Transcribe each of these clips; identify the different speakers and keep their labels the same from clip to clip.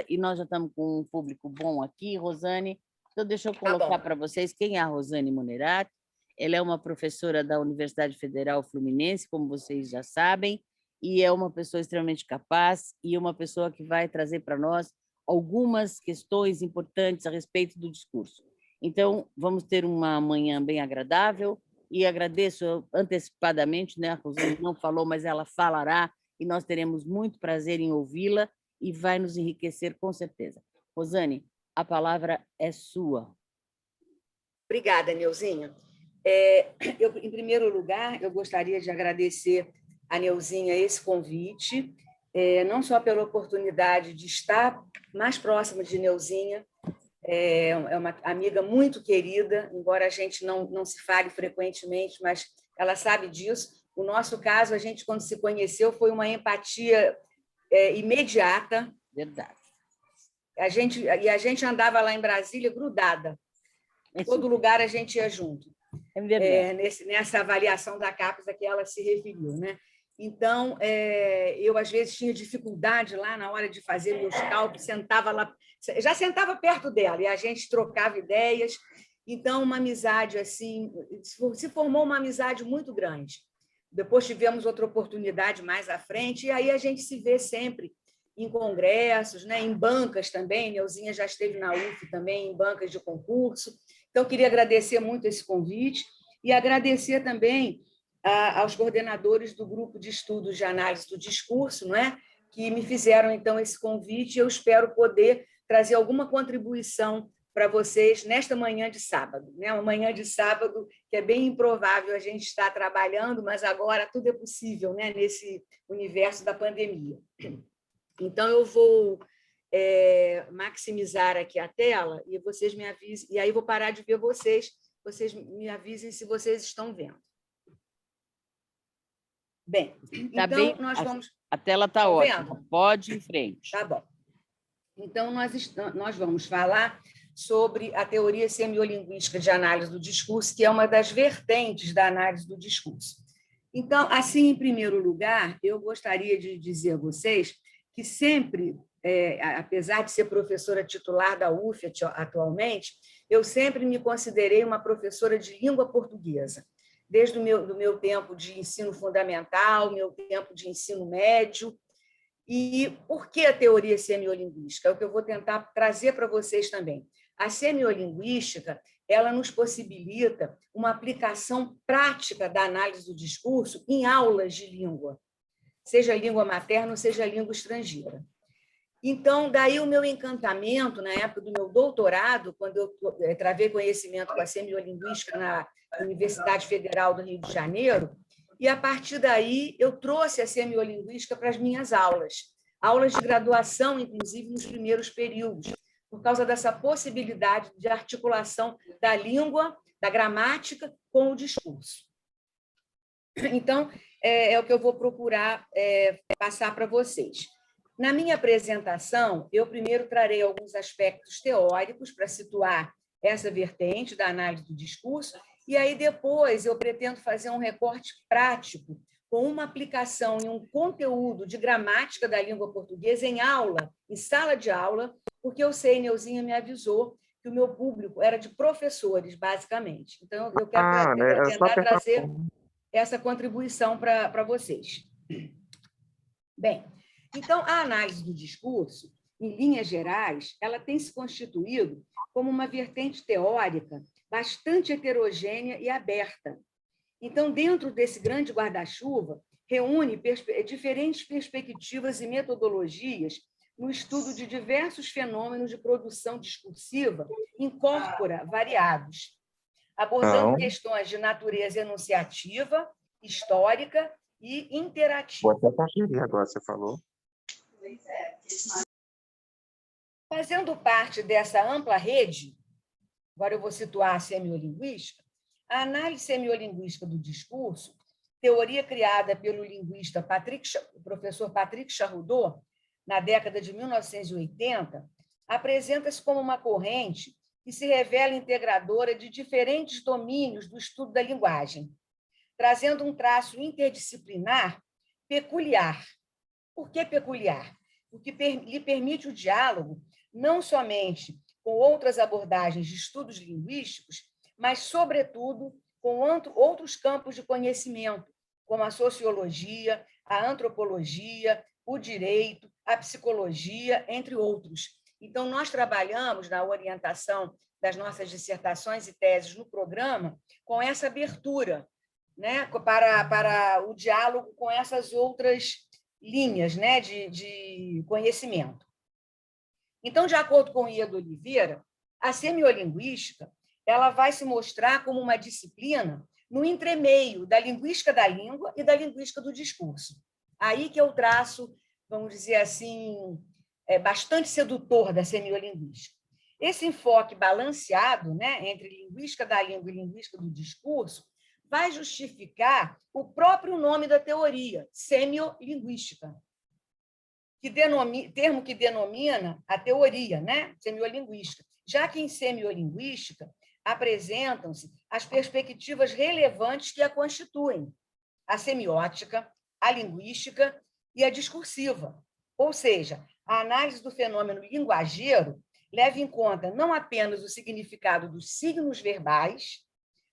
Speaker 1: E nós já estamos com um público bom aqui, Rosane. Então, deixa eu colocar para vocês quem é a Rosane Munerato. Ela é uma professora da Universidade Federal Fluminense, como vocês já sabem, e é uma pessoa extremamente capaz e uma pessoa que vai trazer para nós algumas questões importantes a respeito do discurso. Então, vamos ter uma manhã bem agradável e agradeço antecipadamente, né? A Rosane não falou, mas ela falará e nós teremos muito prazer em ouvi-la e vai nos enriquecer com certeza. Rosane, a palavra é sua.
Speaker 2: Obrigada, Neuzinha. Em primeiro lugar, eu gostaria de agradecer a Neuzinha esse convite, não só pela oportunidade de estar mais próxima de Neuzinha, é uma amiga muito querida, embora a gente não se fale frequentemente, mas ela sabe disso. O nosso caso, a gente, quando se conheceu, foi uma empatia imediata.
Speaker 1: Verdade.
Speaker 2: A gente andava lá em Brasília grudada. Em todo lugar a gente ia junto.
Speaker 1: É verdade.
Speaker 2: Nessa avaliação da CAPES a que ela se referiu, né? Então, eu, às vezes, tinha dificuldade lá na hora de fazer meus cálculos, já sentava perto dela, e a gente trocava ideias. Então, uma amizade assim, se formou uma amizade muito grande. Depois tivemos outra oportunidade mais à frente, e aí a gente se vê sempre em congressos, né? Em bancas também. Neuzinha já esteve na UF também, em bancas de concurso. Então, queria agradecer muito esse convite e agradecer também aos coordenadores do grupo de estudos de análise do discurso, não é? Que me fizeram, então, esse convite. Eu espero poder trazer alguma contribuição para vocês nesta manhã de sábado, né? Uma manhã de sábado que é bem improvável a gente estar trabalhando, mas agora tudo é possível, né? Nesse universo da pandemia. Então, eu vou maximizar aqui a tela e vocês me avisem, e aí vou parar de ver vocês me avisem se vocês estão vendo. Bem,
Speaker 1: tá
Speaker 2: então
Speaker 1: bem,
Speaker 2: nós vamos...
Speaker 1: A tela está ótima,
Speaker 2: vendo?
Speaker 1: pode ir em frente.
Speaker 2: Tá bom. Então, nós vamos falar sobre a teoria semiolinguística de análise do discurso, que é uma das vertentes da análise do discurso. Então, assim, em primeiro lugar, eu gostaria de dizer a vocês que sempre, apesar de ser professora titular da UF atualmente, eu sempre me considerei uma professora de língua portuguesa, desde o meu tempo de ensino fundamental, meu tempo de ensino médio. E por que a teoria semiolinguística? É o que eu vou tentar trazer para vocês também. A semiolinguística, ela nos possibilita uma aplicação prática da análise do discurso em aulas de língua, seja língua materna ou seja língua estrangeira. Então, daí o meu encantamento, na época do meu doutorado, quando eu travei conhecimento com a semiolinguística na Universidade Federal do Rio de Janeiro, e, a partir daí, eu trouxe a semiolinguística para as minhas aulas de graduação, inclusive, nos primeiros períodos, por causa dessa possibilidade de articulação da língua, da gramática, com o discurso. Então, é o que eu vou procurar passar para vocês. Na minha apresentação, eu primeiro trarei alguns aspectos teóricos para situar essa vertente da análise do discurso, e aí depois eu pretendo fazer um recorte prático com uma aplicação em um conteúdo de gramática da língua portuguesa em aula, em sala de aula, porque eu sei, Neuzinha me avisou, que o meu público era de professores, basicamente. Então, eu quero tentar trazer essa contribuição para vocês. Bem, então, a análise do discurso, em linhas gerais, ela tem se constituído como uma vertente teórica bastante heterogênea e aberta. Então, dentro desse grande guarda-chuva, reúne diferentes perspectivas e metodologias no estudo de diversos fenômenos de produção discursiva em corpora variados, abordando questões de natureza enunciativa, histórica e interativa.
Speaker 3: Vou até conferir agora, você falou.
Speaker 2: Fazendo parte dessa ampla rede, agora eu vou situar a semiolinguística, a análise semiolinguística do discurso, teoria criada pelo linguista o professor Patrick Charroudot, na década de 1980, apresenta-se como uma corrente que se revela integradora de diferentes domínios do estudo da linguagem, trazendo um traço interdisciplinar peculiar. Por que peculiar? o que lhe permite o diálogo não somente com outras abordagens de estudos linguísticos, mas, sobretudo, com outros campos de conhecimento, como a sociologia, a antropologia, o direito, a psicologia, entre outros. Então, nós trabalhamos na orientação das nossas dissertações e teses no programa com essa abertura, né, para o diálogo com essas outras linhas, né, de conhecimento. Então, de acordo com o Ieda Oliveira, a semiolinguística ela vai se mostrar como uma disciplina no entremeio da linguística da língua e da linguística do discurso. Aí que eu traço, vamos dizer assim, bastante sedutor da semiolinguística. Esse enfoque balanceado, né, entre linguística da língua e linguística do discurso vai justificar o próprio nome da teoria, semiolinguística, termo que denomina a teoria, né, semiolinguística, já que em semiolinguística apresentam-se as perspectivas relevantes que a constituem, a semiótica, a linguística e a discursiva. Ou seja, a análise do fenômeno linguageiro leva em conta não apenas o significado dos signos verbais,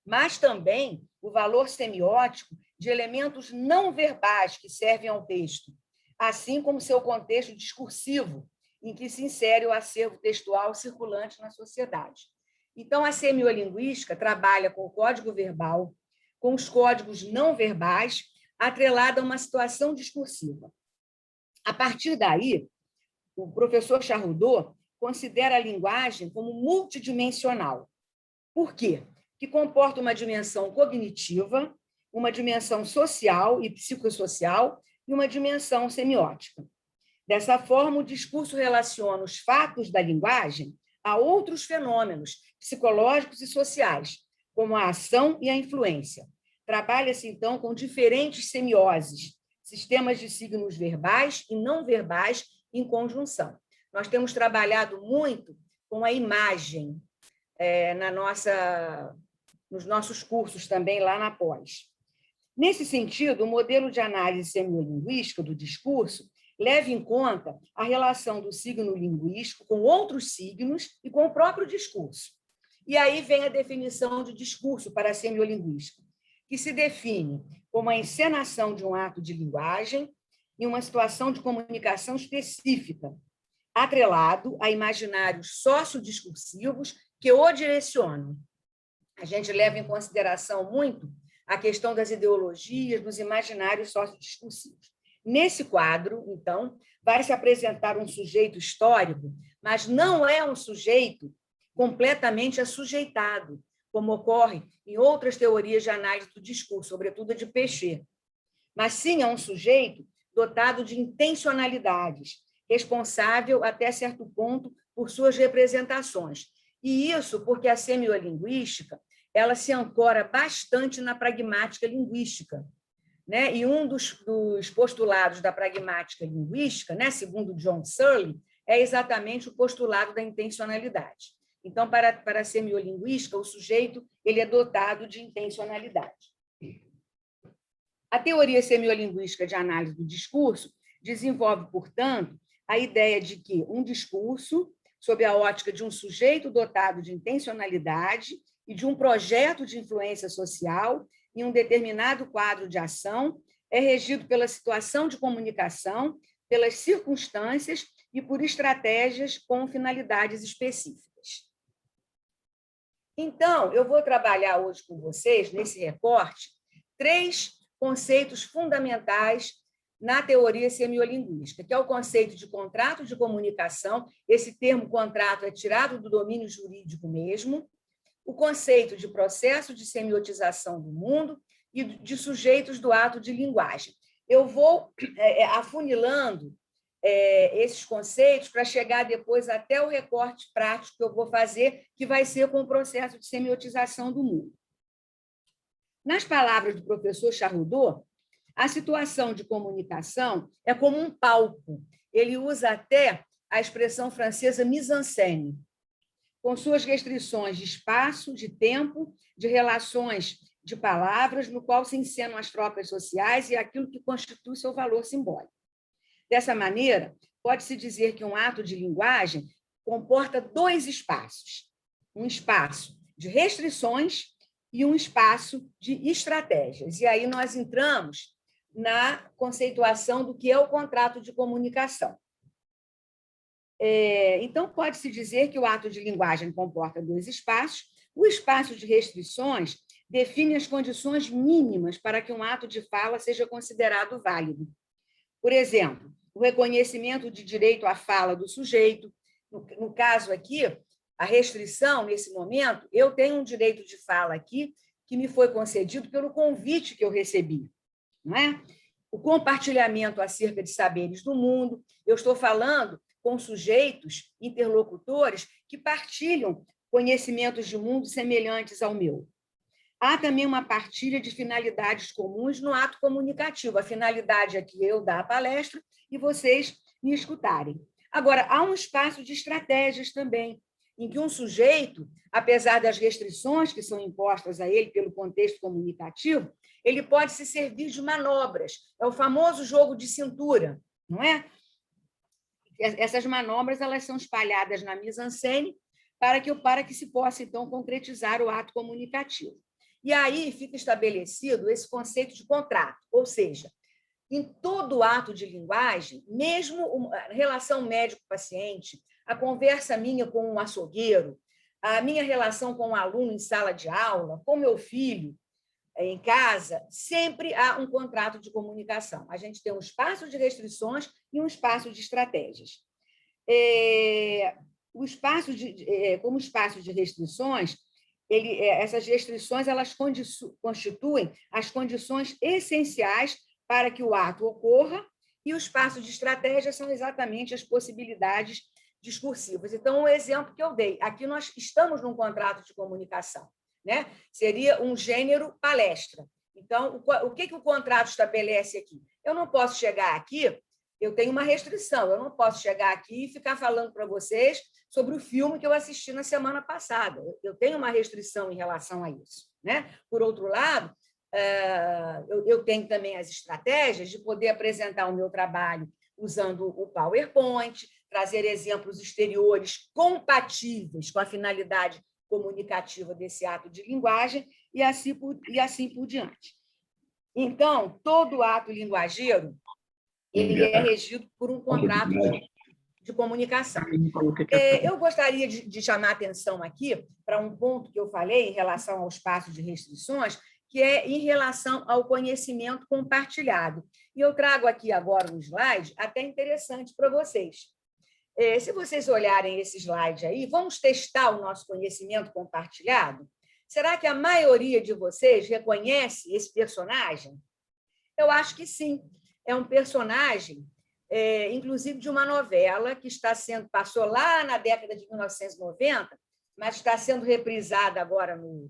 Speaker 2: mas também o valor semiótico de elementos não verbais que servem ao texto, assim como seu contexto discursivo, em que se insere o acervo textual circulante na sociedade. Então, a semiolinguística trabalha com o código verbal, com os códigos não verbais, atrelada a uma situação discursiva. A partir daí, o professor Charrodot considera a linguagem como multidimensional. Por quê? Que comporta uma dimensão cognitiva, uma dimensão social e psicossocial e uma dimensão semiótica. Dessa forma, o discurso relaciona os fatos da linguagem a outros fenômenos psicológicos e sociais, como a ação e a influência. Trabalha-se, então, com diferentes semioses, sistemas de signos verbais e não verbais em conjunção. Nós temos trabalhado muito com a imagem nos nossos cursos também lá na pós. Nesse sentido, o modelo de análise semiolinguística do discurso leva em conta a relação do signo linguístico com outros signos e com o próprio discurso. E aí vem a definição de discurso para a semiolinguística, que se define como a encenação de um ato de linguagem em uma situação de comunicação específica, atrelado a imaginários sociodiscursivos que o direcionam. A gente leva em consideração muito a questão das ideologias, dos imaginários sociodiscursivos. Nesse quadro, então, vai se apresentar um sujeito histórico, mas não é um sujeito completamente assujeitado, como ocorre em outras teorias de análise do discurso, sobretudo a de Péchet. Mas sim é um sujeito dotado de intencionalidades, responsável, até certo ponto, por suas representações. E isso porque a semiolinguística ela se ancora bastante na pragmática linguística, né? E um dos postulados da pragmática linguística, né, segundo John Searle, é exatamente o postulado da intencionalidade. Então, para a semiolinguística, o sujeito ele é dotado de intencionalidade. A teoria semiolinguística de análise do discurso desenvolve, portanto, a ideia de que um discurso, sob a ótica de um sujeito dotado de intencionalidade e de um projeto de influência social em um determinado quadro de ação, é regido pela situação de comunicação, pelas circunstâncias e por estratégias com finalidades específicas. Então, eu vou trabalhar hoje com vocês, nesse recorte, 3 conceitos fundamentais na teoria semiolinguística, que é o conceito de contrato de comunicação, esse termo contrato é tirado do domínio jurídico mesmo, o conceito de processo de semiotização do mundo e de sujeitos do ato de linguagem. Eu vou afunilando esses conceitos para chegar depois até o recorte prático que eu vou fazer, que vai ser com o processo de semiotização do mundo. Nas palavras do professor Charrodot, a situação de comunicação é como um palco. Ele usa até a expressão francesa mise-en-scène, com suas restrições de espaço, de tempo, de relações de palavras, no qual se encenam as trocas sociais e aquilo que constitui seu valor simbólico. Dessa maneira, pode-se dizer que um ato de linguagem comporta dois espaços. Um espaço de restrições e um espaço de estratégias. E aí nós entramos na conceituação do que é o contrato de comunicação. Então, pode-se dizer que o ato de linguagem comporta dois espaços. O espaço de restrições define as condições mínimas para que um ato de fala seja considerado válido. Por exemplo, o reconhecimento de direito à fala do sujeito. No caso aqui, a restrição, nesse momento, eu tenho um direito de fala aqui que me foi concedido pelo convite que eu recebi, não é? O compartilhamento acerca de saberes do mundo. Eu estou falando com sujeitos, interlocutores, que partilham conhecimentos de mundo semelhantes ao meu. Há também uma partilha de finalidades comuns no ato comunicativo. A finalidade aqui é eu dar a palestra e vocês me escutarem. Agora, há um espaço de estratégias também, em que um sujeito, apesar das restrições que são impostas a ele pelo contexto comunicativo, ele pode se servir de manobras. É o famoso jogo de cintura, não é? Essas manobras elas são espalhadas na mise-en-scène para que se possa, então, concretizar o ato comunicativo. E aí fica estabelecido esse conceito de contrato, ou seja, em todo ato de linguagem, mesmo a relação médico-paciente, a conversa minha com um açougueiro, a minha relação com um aluno em sala de aula, com meu filho em casa, sempre há um contrato de comunicação. A gente tem um espaço de restrições e um espaço de estratégias. Como espaço de restrições, essas restrições elas constituem as condições essenciais para que o ato ocorra, e o espaço de estratégia são exatamente as possibilidades discursivas. Então, o exemplo que eu dei, aqui nós estamos num contrato de comunicação, né? Seria um gênero palestra. Então, o que o contrato estabelece aqui? Eu não posso chegar aqui, eu tenho uma restrição, eu não posso chegar aqui e ficar falando para vocês sobre o filme que eu assisti na semana passada. Eu tenho uma restrição em relação a isso, né? Por outro lado, eu tenho também as estratégias de poder apresentar o meu trabalho usando o PowerPoint, trazer exemplos exteriores compatíveis com a finalidade comunicativa desse ato de linguagem e assim por diante. Então, todo ato linguageiro ele é regido por um contrato de comunicação. Eu gostaria de chamar a atenção aqui para um ponto que eu falei em relação ao espaço de restrições, que é em relação ao conhecimento compartilhado. E eu trago aqui agora um slide até interessante para vocês. Se vocês olharem esse slide aí, vamos testar o nosso conhecimento compartilhado? Será que a maioria de vocês reconhece esse personagem? Eu acho que sim. É um personagem, inclusive, de uma novela que passou lá na década de 1990, mas está sendo reprisada agora no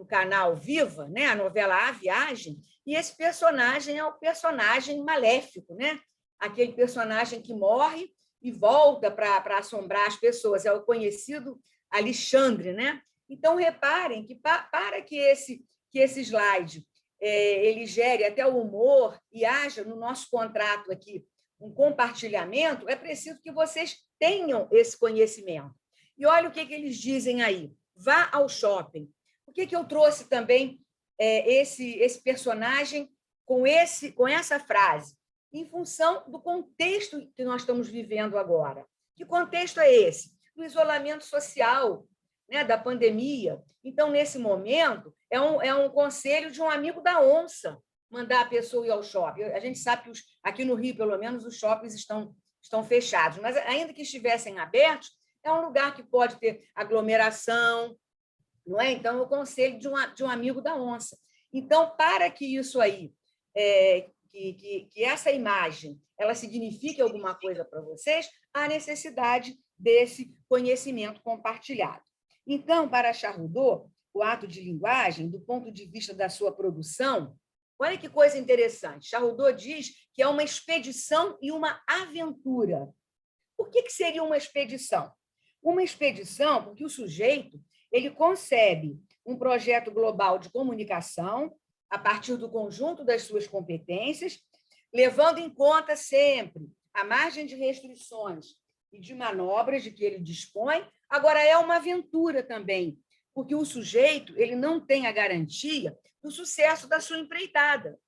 Speaker 2: canal Viva, né? A novela A Viagem, e esse personagem é o personagem maléfico, né? Aquele personagem que morre e volta para assombrar as pessoas, é o conhecido Alexandre, né? Então, reparem que para que esse slide ele gere até o humor e haja no nosso contrato aqui um compartilhamento, é preciso que vocês tenham esse conhecimento. E olha o que eles dizem aí. Vá ao shopping. Por que eu trouxe também esse personagem com essa frase? Em função do contexto que nós estamos vivendo agora. Que contexto é esse? Do isolamento social, né, da pandemia. Então, nesse momento, é um conselho de um amigo da onça mandar a pessoa ir ao shopping. A gente sabe que aqui no Rio, pelo menos, os shoppings estão fechados, mas ainda que estivessem abertos, é um lugar que pode ter aglomeração, não é? Então, é o conselho de um amigo da onça. Então, para que isso aí, que essa imagem ela signifique alguma coisa para vocês, há necessidade desse conhecimento compartilhado. Então, para Charrodot, o ato de linguagem, do ponto de vista da sua produção, olha que coisa interessante. Charrodot diz que é uma expedição e uma aventura. Por que seria uma expedição? Uma expedição porque o sujeito ele concebe um projeto global de comunicação a partir do conjunto das suas competências, levando em conta sempre à margem de restrições e de manobras de que ele dispõe, agora é uma aventura também, porque o sujeito ele não tem a garantia do sucesso da sua empreitada.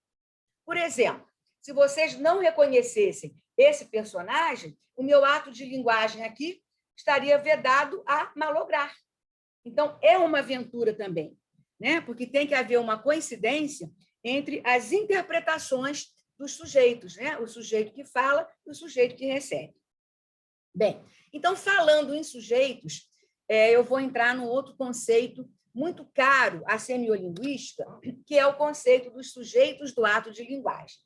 Speaker 2: Por exemplo, se vocês não reconhecessem esse personagem, o meu ato de linguagem aqui estaria vedado a malograr. Então, é uma aventura também, né? Porque tem que haver uma coincidência entre as interpretações dos sujeitos, né? O sujeito que fala e o sujeito que recebe. Bem, então, falando em sujeitos, eu vou entrar num outro conceito muito caro à semiolinguística, que é o conceito dos sujeitos do ato de linguagem.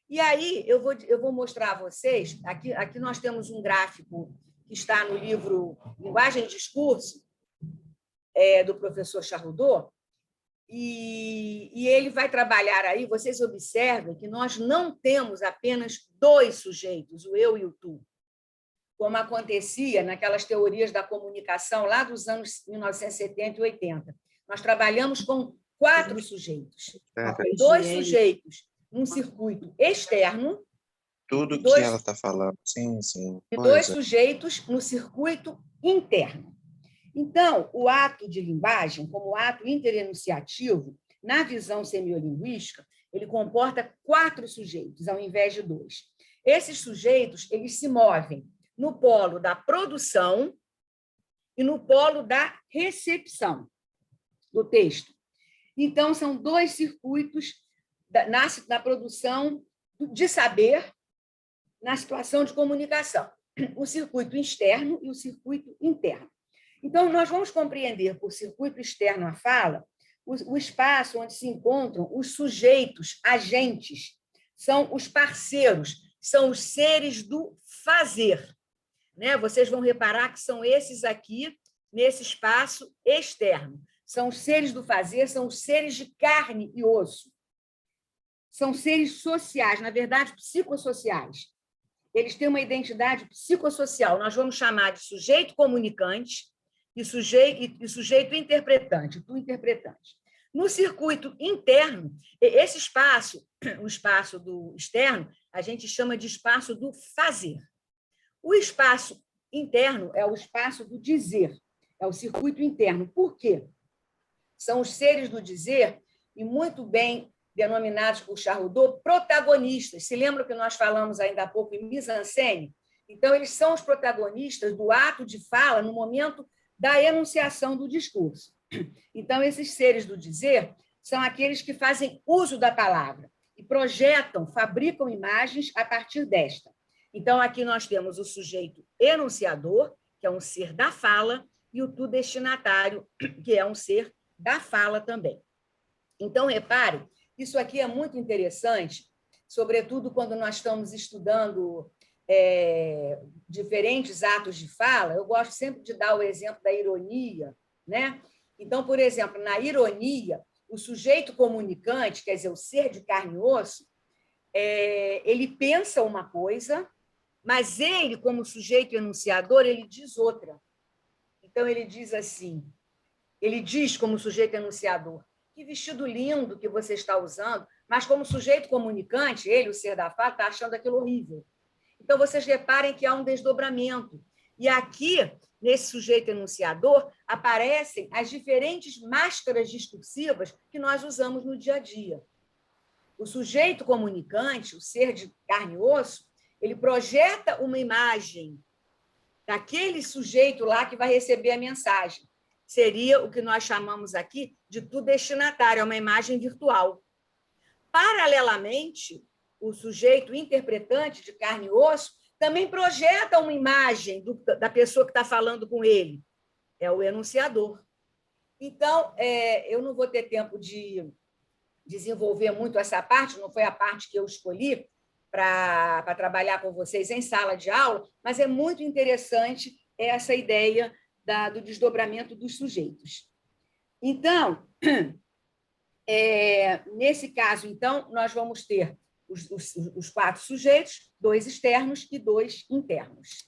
Speaker 2: E aí, eu vou mostrar a vocês, aqui nós temos um gráfico que está no livro Linguagem e Discurso, do professor Charrodot, e ele vai trabalhar aí, vocês observem que nós não temos apenas dois sujeitos, o eu e o tu, como acontecia naquelas teorias da comunicação lá dos anos 1970 e 80. Nós trabalhamos com 4 sujeitos. 2 sujeitos num circuito externo.
Speaker 3: Tudo que ela está falando, sim.
Speaker 2: E 2 sujeitos no circuito interno. Então, o ato de linguagem, como ato interenunciativo, na visão semiolinguística, ele comporta 4 sujeitos, ao invés de 2. Esses sujeitos eles se movem no polo da produção e no polo da recepção do texto. Então, são 2 circuitos na produção de saber, na situação de comunicação, o circuito externo e o circuito interno. Então, nós vamos compreender por circuito externo à fala o espaço onde se encontram os sujeitos, agentes, são os parceiros, são os seres do fazer. Né? Vocês vão reparar que são esses aqui, nesse espaço externo. São os seres do fazer, são os seres de carne e osso. São seres sociais, na verdade, psicossociais. Eles têm uma identidade psicossocial. Nós vamos chamar de sujeito comunicante e sujeito interpretante, tu interpretante. No circuito interno, esse espaço, o espaço do externo, a gente chama de espaço do fazer. O espaço interno é o espaço do dizer, é o circuito interno. Por quê? São os seres do dizer, e muito bem denominados por Charrodot, protagonistas. Se lembra que nós falamos ainda há pouco em mise-en-scène? Então, eles são os protagonistas do ato de fala no momento da enunciação do discurso. Então, esses seres do dizer são aqueles que fazem uso da palavra e projetam, fabricam imagens a partir desta. Então, aqui nós temos o sujeito enunciador, que é um ser da fala, e o tu destinatário, que é um ser da fala também. Então, repare, isso aqui é muito interessante, sobretudo quando nós estamos estudando diferentes atos de fala. Eu gosto sempre de dar o exemplo da ironia, né? Então, por exemplo, na ironia, o sujeito comunicante, quer dizer, o ser de carne e osso, ele pensa uma coisa, mas ele, como sujeito enunciador, ele diz outra. Então, ele diz assim, ele diz como sujeito enunciador, que vestido lindo que você está usando, mas como sujeito comunicante, ele, o ser da fala, está achando aquilo horrível. Então, vocês reparem que há um desdobramento. E aqui, nesse sujeito enunciador, aparecem as diferentes máscaras discursivas que nós usamos no dia a dia. O sujeito comunicante, o ser de carne e osso, ele projeta uma imagem daquele sujeito lá que vai receber a mensagem. Seria o que nós chamamos aqui de tu destinatário, é uma imagem virtual. Paralelamente, o sujeito interpretante de carne e osso também projeta uma imagem da pessoa que está falando com ele. É o enunciador. Então, eu não vou ter tempo de desenvolver muito essa parte, não foi a parte que eu escolhi para trabalhar com vocês em sala de aula, mas é muito interessante essa ideia do desdobramento dos sujeitos. Então, nesse caso, então, nós vamos ter os 4 sujeitos, 2 externos e 2 internos.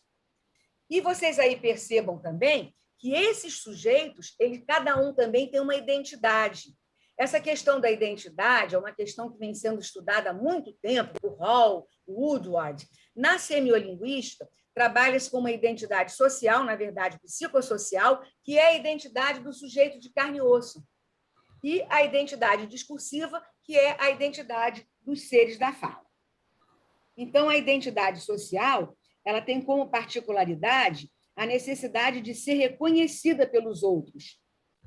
Speaker 2: E vocês aí percebam também que esses sujeitos, cada um também tem uma identidade. Essa questão da identidade é uma questão que vem sendo estudada há muito tempo por Hall, Woodward. Na semiolinguística, trabalha-se com uma identidade social, na verdade, psicossocial, que é a identidade do sujeito de carne e osso, e a identidade discursiva, que é a identidade dos seres da fala. Então, a identidade social, ela tem como particularidade a necessidade de ser reconhecida pelos outros.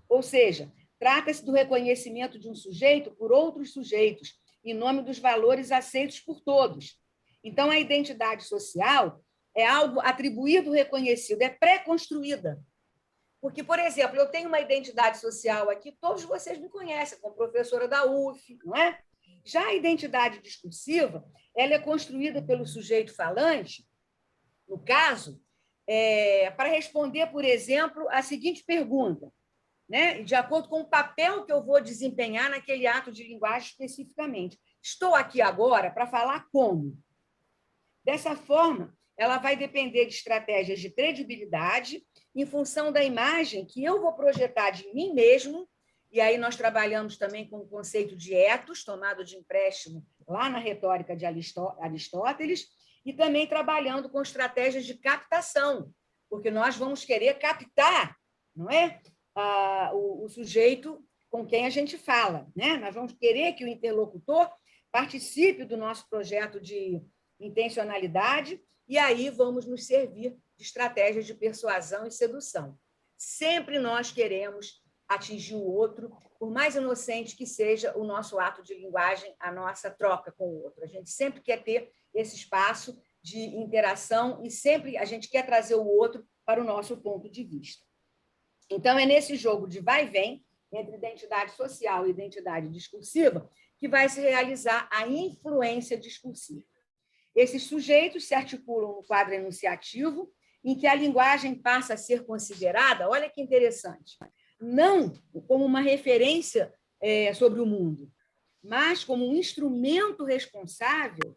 Speaker 2: Ou seja, trata-se do reconhecimento de um sujeito por outros sujeitos, em nome dos valores aceitos por todos. Então, a identidade social é algo atribuído, reconhecido, é pré-construída. Porque, por exemplo, eu tenho uma identidade social aqui, todos vocês me conhecem, como professora da UF, não é? Já a identidade discursiva, ela é construída pelo sujeito falante, no caso, para responder, por exemplo, a seguinte pergunta, né? De acordo com o papel que eu vou desempenhar naquele ato de linguagem especificamente. Estou aqui agora para falar como. Dessa forma, ela vai depender de estratégias de credibilidade em função da imagem que eu vou projetar de mim mesmo, e aí nós trabalhamos também com o conceito de ethos, tomado de empréstimo lá na retórica de Aristóteles, e também trabalhando com estratégias de captação, porque nós vamos querer captar, não é? O sujeito com quem a gente fala, né? Nós vamos querer que o interlocutor participe do nosso projeto de intencionalidade, e aí vamos nos servir de estratégias de persuasão e sedução. Sempre nós queremos atingir o outro, por mais inocente que seja o nosso ato de linguagem, a nossa troca com o outro. A gente sempre quer ter esse espaço de interação e sempre a gente quer trazer o outro para o nosso ponto de vista. Então, é nesse jogo de vai e vem, entre identidade social e identidade discursiva, que vai se realizar a influência discursiva. Esses sujeitos se articulam no quadro enunciativo, em que a linguagem passa a ser considerada, olha que interessante, não como uma referência sobre o mundo, mas como um instrumento responsável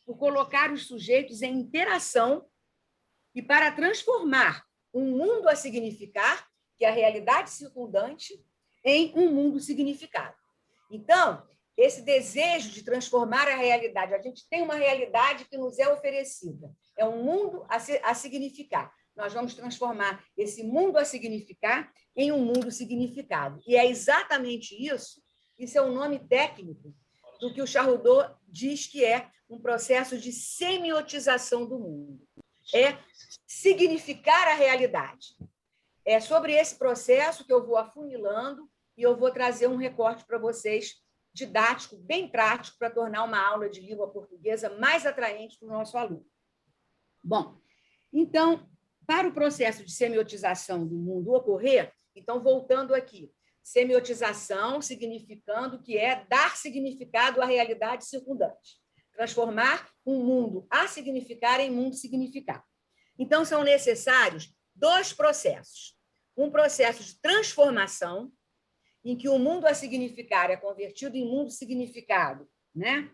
Speaker 2: por colocar os sujeitos em interação e para transformar um mundo a significar, que é a realidade circundante, em um mundo significado. Então, esse desejo de transformar a realidade, a gente tem uma realidade que nos é oferecida, é um mundo a significar. Nós vamos transformar esse mundo a significar em um mundo significado. E é exatamente isso, isso é o nome técnico do que o Charrodot diz que é um processo de semiotização do mundo. É significar a realidade. É sobre esse processo que eu vou afunilando e eu vou trazer um recorte para vocês didático, bem prático, para tornar uma aula de língua portuguesa mais atraente para o nosso aluno. Bom, então, para o processo de semiotização do mundo ocorrer, então, voltando aqui, semiotização significando que é dar significado à realidade circundante, transformar um mundo a significar em mundo significado. Então, são necessários dois processos. Um processo de transformação, em que o mundo a significar é convertido em mundo significado, né?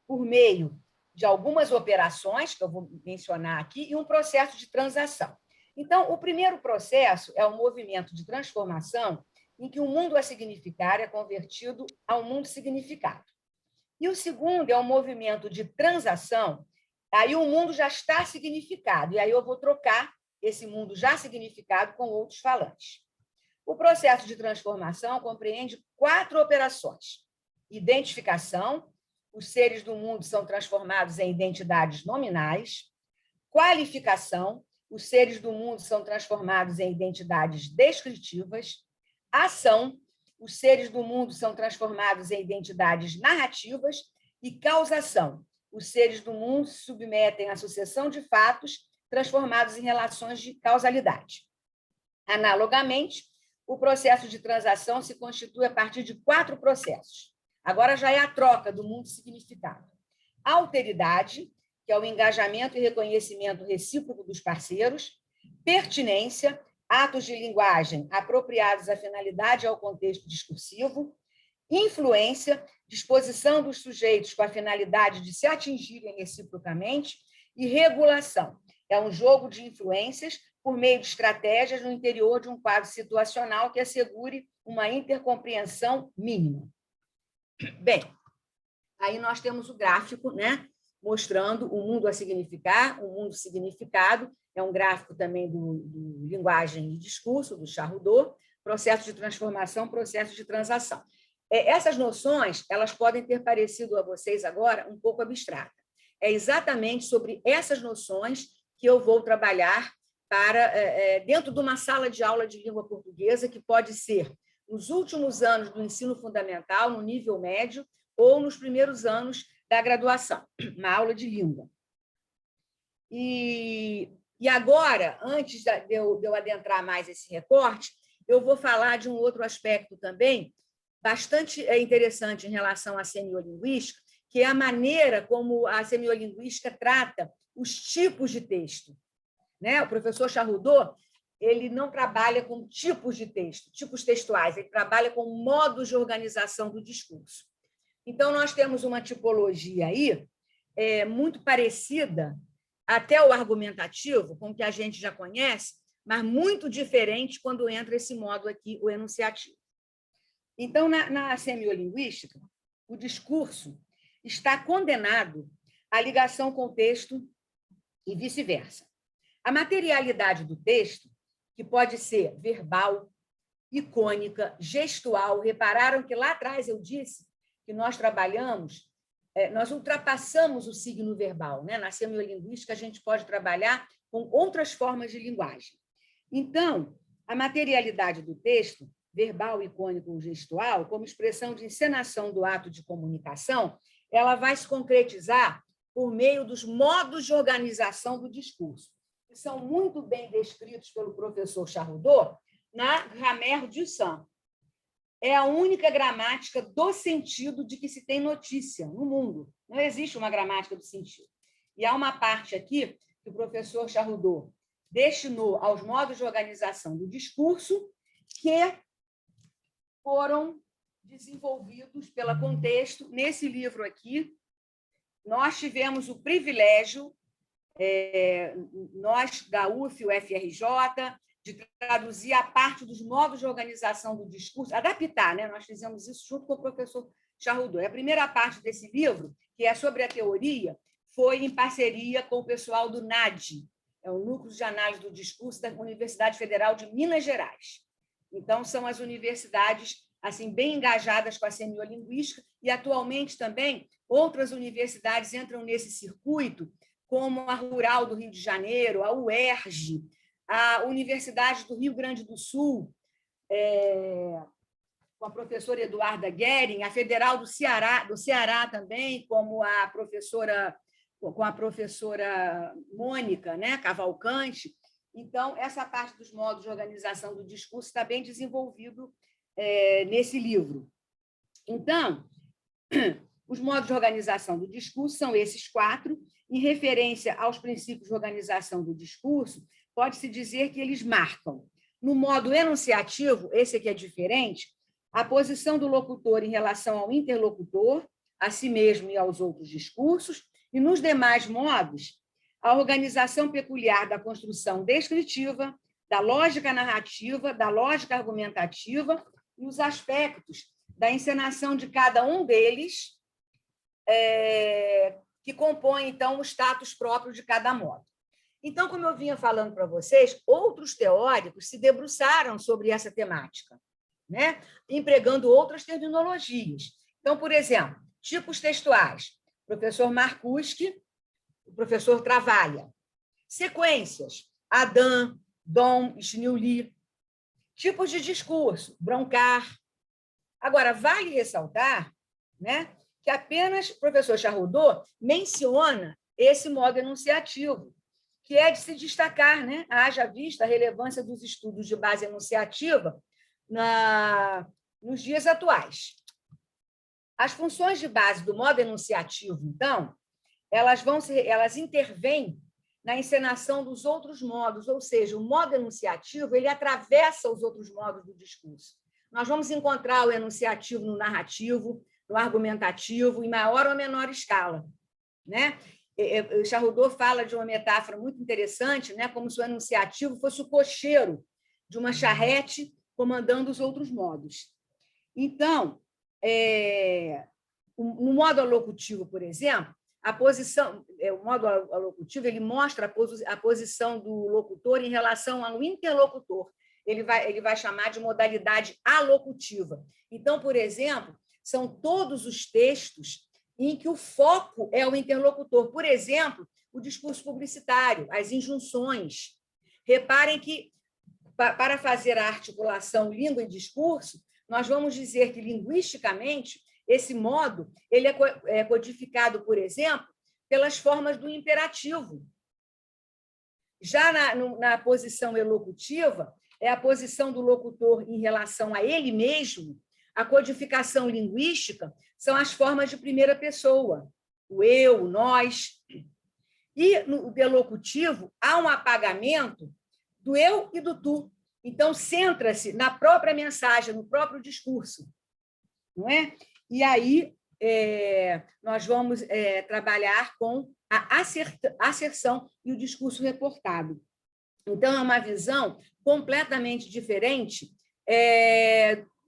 Speaker 2: Por meio de algumas operações, que eu vou mencionar aqui, e um processo de transação. Então, o primeiro processo é o movimento de transformação, em que o mundo a significar é convertido ao mundo significado. E o segundo é o movimento de transação, aí o mundo já está significado, e aí eu vou trocar esse mundo já significado com outros falantes. O processo de transformação compreende 4 operações. Identificação, os seres do mundo são transformados em identidades nominais. Qualificação, os seres do mundo são transformados em identidades descritivas. Ação, os seres do mundo são transformados em identidades narrativas. E causação, os seres do mundo se submetem à sucessão de fatos transformados em relações de causalidade. Analogamente, o processo de transação se constitui a partir de 4 processos. Agora já é a troca do mundo significado. Alteridade, que é o engajamento e reconhecimento recíproco dos parceiros. Pertinência, atos de linguagem apropriados à finalidade e ao contexto discursivo. Influência, disposição dos sujeitos com a finalidade de se atingirem reciprocamente. E regulação, É um jogo de influências por meio de estratégias no interior de um quadro situacional que assegure uma intercompreensão mínima. Bem, aí nós temos o gráfico, né, mostrando o mundo a significar, o mundo significado. É um gráfico também do linguagem e discurso, do Charrodot, processo de transformação, processo de transação. Essas noções, elas podem ter parecido a vocês agora um pouco abstrata. É exatamente sobre essas noções que eu vou trabalhar dentro de uma sala de aula de língua portuguesa, que pode ser nos últimos anos do ensino fundamental, no nível médio, ou nos primeiros anos da graduação, uma aula de língua. E agora, antes de eu adentrar mais esse recorte, eu vou falar de um outro aspecto também, bastante interessante em relação à semiolinguística, que é a maneira como a semiolinguística trata os tipos de texto. Né? O professor Charrodot, ele não trabalha com tipos de texto, tipos textuais, ele trabalha com modos de organização do discurso. Então, nós temos uma tipologia aí muito parecida, até o argumentativo, com o que a gente já conhece, mas muito diferente quando entra esse modo aqui, o enunciativo. Então, na semiolinguística, o discurso está condenado à ligação com o texto e vice-versa. A materialidade do texto, que pode ser verbal, icônica, gestual, repararam que lá atrás eu disse que nós trabalhamos, nós ultrapassamos o signo verbal, né? Na semiolinguística, a gente pode trabalhar com outras formas de linguagem. Então, a materialidade do texto, verbal, icônico ou gestual, como expressão de encenação do ato de comunicação, ela vai se concretizar por meio dos modos de organização do discurso, que são muito bem descritos pelo professor Charrodot na Grammaire du Sens. É a única gramática do sentido de que se tem notícia no mundo. Não existe uma gramática do sentido. E há uma parte aqui que o professor Charrodot destinou aos modos de organização do discurso que foram desenvolvidos pela Contexto. Nesse livro aqui, nós tivemos o privilégio, nós da UF, UFRJ, de traduzir a parte dos modos de organização do discurso, adaptar, né? Nós fizemos isso junto com o professor Charrodot. A primeira parte desse livro, que é sobre a teoria, foi em parceria com o pessoal do NAD, é o Núcleo de Análise do Discurso da Universidade Federal de Minas Gerais. Então, são as universidades assim bem engajadas com a semiolinguística, e atualmente também outras universidades entram nesse circuito, como a Rural do Rio de Janeiro, a UERJ, a Universidade do Rio Grande do Sul, com a professora Eduarda Guerin, a Federal do Ceará também, com a professora Mônica, né, Cavalcante. Então, essa parte dos modos de organização do discurso está bem desenvolvido nesse livro. Então, os modos de organização do discurso são esses 4, em referência aos princípios de organização do discurso, pode-se dizer que eles marcam, no modo enunciativo, esse aqui é diferente, a posição do locutor em relação ao interlocutor, a si mesmo e aos outros discursos, e nos demais modos, a organização peculiar da construção descritiva, da lógica narrativa, da lógica argumentativa e os aspectos da encenação de cada um deles, que compõem, então, o status próprio de cada modo. Então, como eu vinha falando para vocês, outros teóricos se debruçaram sobre essa temática, né? Empregando outras terminologias. Então, por exemplo, tipos textuais. O professor Marcuski, o professor Travalha. Sequências. Adam, Dom, Schneuli. Tipos de discurso. Broncar. Agora, vale ressaltar, né, que apenas o professor Charrodot menciona esse modo enunciativo, que é de se destacar, né? Haja vista a relevância dos estudos de base enunciativa nos dias atuais. As funções de base do modo enunciativo, então, elas intervêm na encenação dos outros modos, ou seja, o modo enunciativo ele atravessa os outros modos do discurso. Nós vamos encontrar o enunciativo no narrativo, no argumentativo, em maior ou menor escala, né? Charrodot fala de uma metáfora muito interessante, né? Como se o enunciativo fosse o cocheiro de uma charrete comandando os outros modos. Então, no modo alocutivo, por exemplo, o modo alocutivo ele mostra a posição do locutor em relação ao interlocutor. Ele vai chamar de modalidade alocutiva. Então, por exemplo, são todos os textos em que o foco é o interlocutor. Por exemplo, o discurso publicitário, as injunções. Reparem que, para fazer a articulação língua e discurso, nós vamos dizer que, linguisticamente, esse modo ele é codificado, por exemplo, pelas formas do imperativo. Já na posição elocutiva, é a posição do locutor em relação a ele mesmo. A codificação linguística são as formas de primeira pessoa, o eu, o nós. E no elocutivo, há um apagamento do eu e do tu. Então, centra-se na própria mensagem, no próprio discurso. Não é? E aí, nós vamos trabalhar com a asserção e o discurso reportado. Então, é uma visão completamente diferente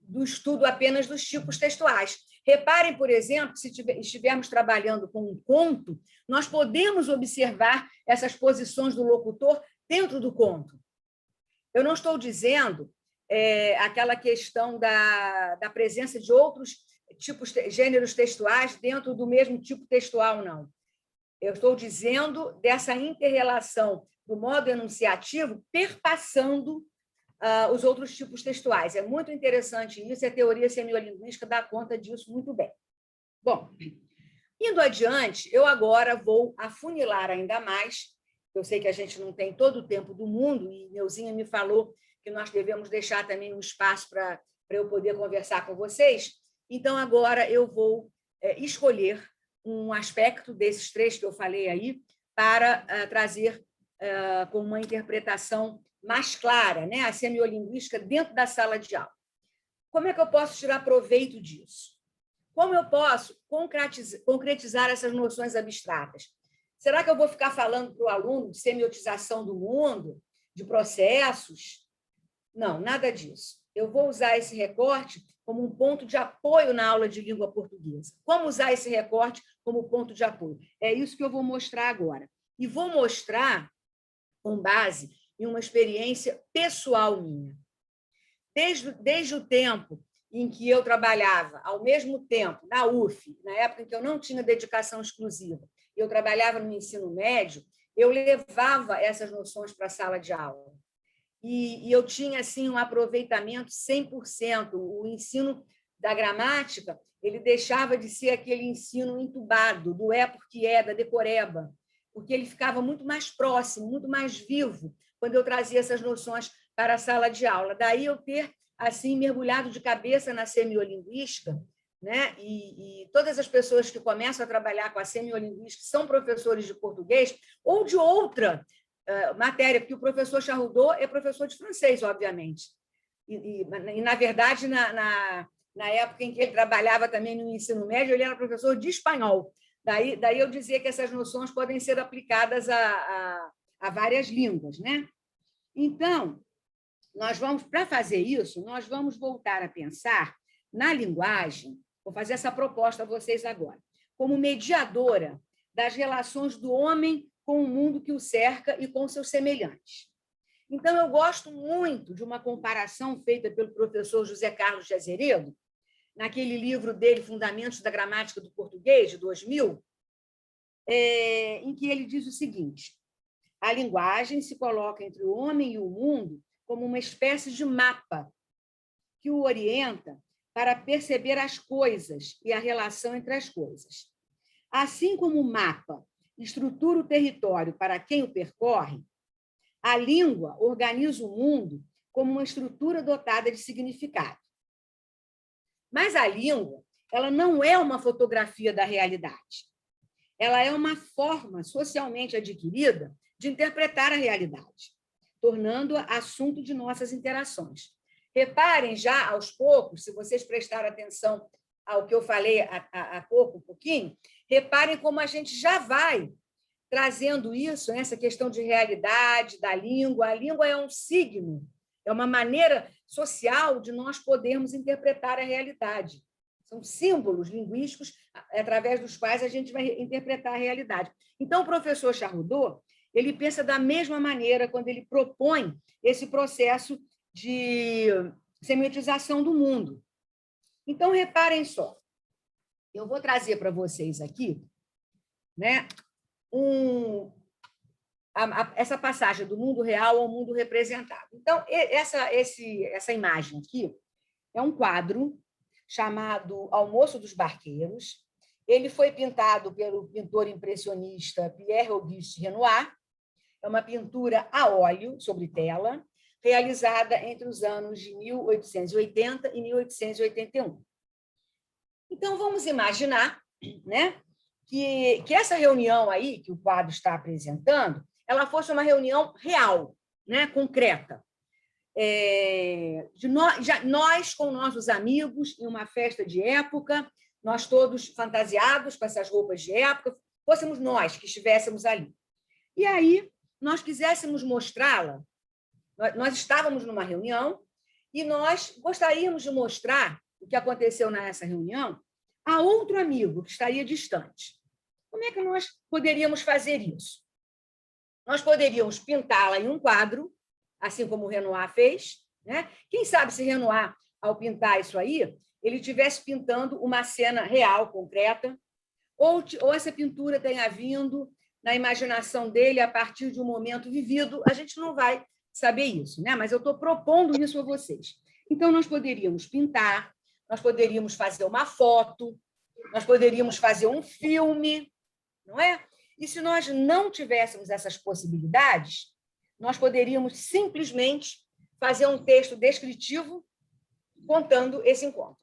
Speaker 2: do estudo apenas dos tipos textuais. Reparem, por exemplo, se estivermos trabalhando com um conto, nós podemos observar essas posições do locutor dentro do conto. Eu não estou dizendo aquela questão da presença de outros gêneros textuais dentro do mesmo tipo textual, não. Eu estou dizendo dessa inter-relação do modo enunciativo perpassando os outros tipos textuais. É muito interessante isso, e a teoria semiolinguística dá conta disso muito bem. Bom, indo adiante, eu agora vou afunilar ainda mais. Eu sei que a gente não tem todo o tempo do mundo, e Neuzinha me falou que nós devemos deixar também um espaço para eu poder conversar com vocês. Então, agora eu vou escolher um aspecto desses três que eu falei aí para trazer com uma interpretação mais clara, né? A semiolinguística dentro da sala de aula. Como é que eu posso tirar proveito disso? Como eu posso concretizar essas noções abstratas? Será que eu vou ficar falando para o aluno de semiotização do mundo, de processos? Não, nada disso. Eu vou usar esse recorte como um ponto de apoio na aula de língua portuguesa. Como usar esse recorte como ponto de apoio? É isso que eu vou mostrar agora. E vou mostrar com base em uma experiência pessoal minha. Desde o tempo em que eu trabalhava, ao mesmo tempo, na UF, na época em que eu não tinha dedicação exclusiva, eu trabalhava no ensino médio, eu levava essas noções para a sala de aula. E eu tinha assim, um aproveitamento 100%. O ensino da gramática ele deixava de ser aquele ensino entubado, do é porque é, da decoreba, porque ele ficava muito mais próximo, muito mais vivo, quando eu trazia essas noções para a sala de aula. Daí eu ter assim mergulhado de cabeça na semiolinguística, né? E todas as pessoas que começam a trabalhar com a semiolinguística são professores de português ou de outra matéria, porque o professor Charrodot é professor de francês, obviamente. E na verdade, na época em que ele trabalhava também no ensino médio, ele era professor de espanhol. Daí eu dizer que essas noções podem ser aplicadas a várias línguas, né? Então, para fazer isso, nós vamos voltar a pensar na linguagem, vou fazer essa proposta a vocês agora, como mediadora das relações do homem com o mundo que o cerca e com seus semelhantes. Então, eu gosto muito de uma comparação feita pelo professor José Carlos de Azeredo, naquele livro dele, Fundamentos da Gramática do Português, de 2000, em que ele diz o seguinte: a linguagem se coloca entre o homem e o mundo como uma espécie de mapa que o orienta para perceber as coisas e a relação entre as coisas. Assim como o mapa estrutura o território para quem o percorre, a língua organiza o mundo como uma estrutura dotada de significado. Mas a língua, ela não é uma fotografia da realidade. Ela é uma forma socialmente adquirida de interpretar a realidade, tornando-a assunto de nossas interações. Reparem já, aos poucos, se vocês prestarem atenção ao que eu falei há pouco, um pouquinho, reparem como a gente já vai trazendo isso, essa questão de realidade da língua. A língua é um signo, é uma maneira social de nós podermos interpretar a realidade. São símbolos linguísticos através dos quais a gente vai interpretar a realidade. Então, o professor Charrodot, ele pensa da mesma maneira quando ele propõe esse processo de semiotização do mundo. Então, reparem só, eu vou trazer para vocês aqui, né, essa passagem do mundo real ao mundo representado. Então, essa imagem aqui é um quadro chamado Almoço dos Barqueiros. Ele foi pintado pelo pintor impressionista Pierre-Auguste Renoir. É uma pintura a óleo sobre tela, realizada entre os anos de 1880 e 1881. Então, vamos imaginar, né, que essa reunião aí, que o quadro está apresentando, ela fosse uma reunião real, né, concreta. Nós, com nossos amigos, em uma festa de época, nós todos fantasiados com essas roupas de época, fôssemos nós que estivéssemos ali. E aí, nós quiséssemos mostrá-la, nós estávamos numa reunião e nós gostaríamos de mostrar o que aconteceu nessa reunião a outro amigo que estaria distante. Como é que nós poderíamos fazer isso? Nós poderíamos pintá-la em um quadro, assim como o Renoir fez, né? Quem sabe se Renoir, ao pintar isso aí, ele estivesse pintando uma cena real, concreta, ou essa pintura tenha vindo na imaginação dele a partir de um momento vivido, a gente não vai saber isso, né? Mas eu estou propondo isso a vocês. Então, nós poderíamos pintar, nós poderíamos fazer uma foto, nós poderíamos fazer um filme, não é? E se nós não tivéssemos essas possibilidades, nós poderíamos simplesmente fazer um texto descritivo contando esse encontro.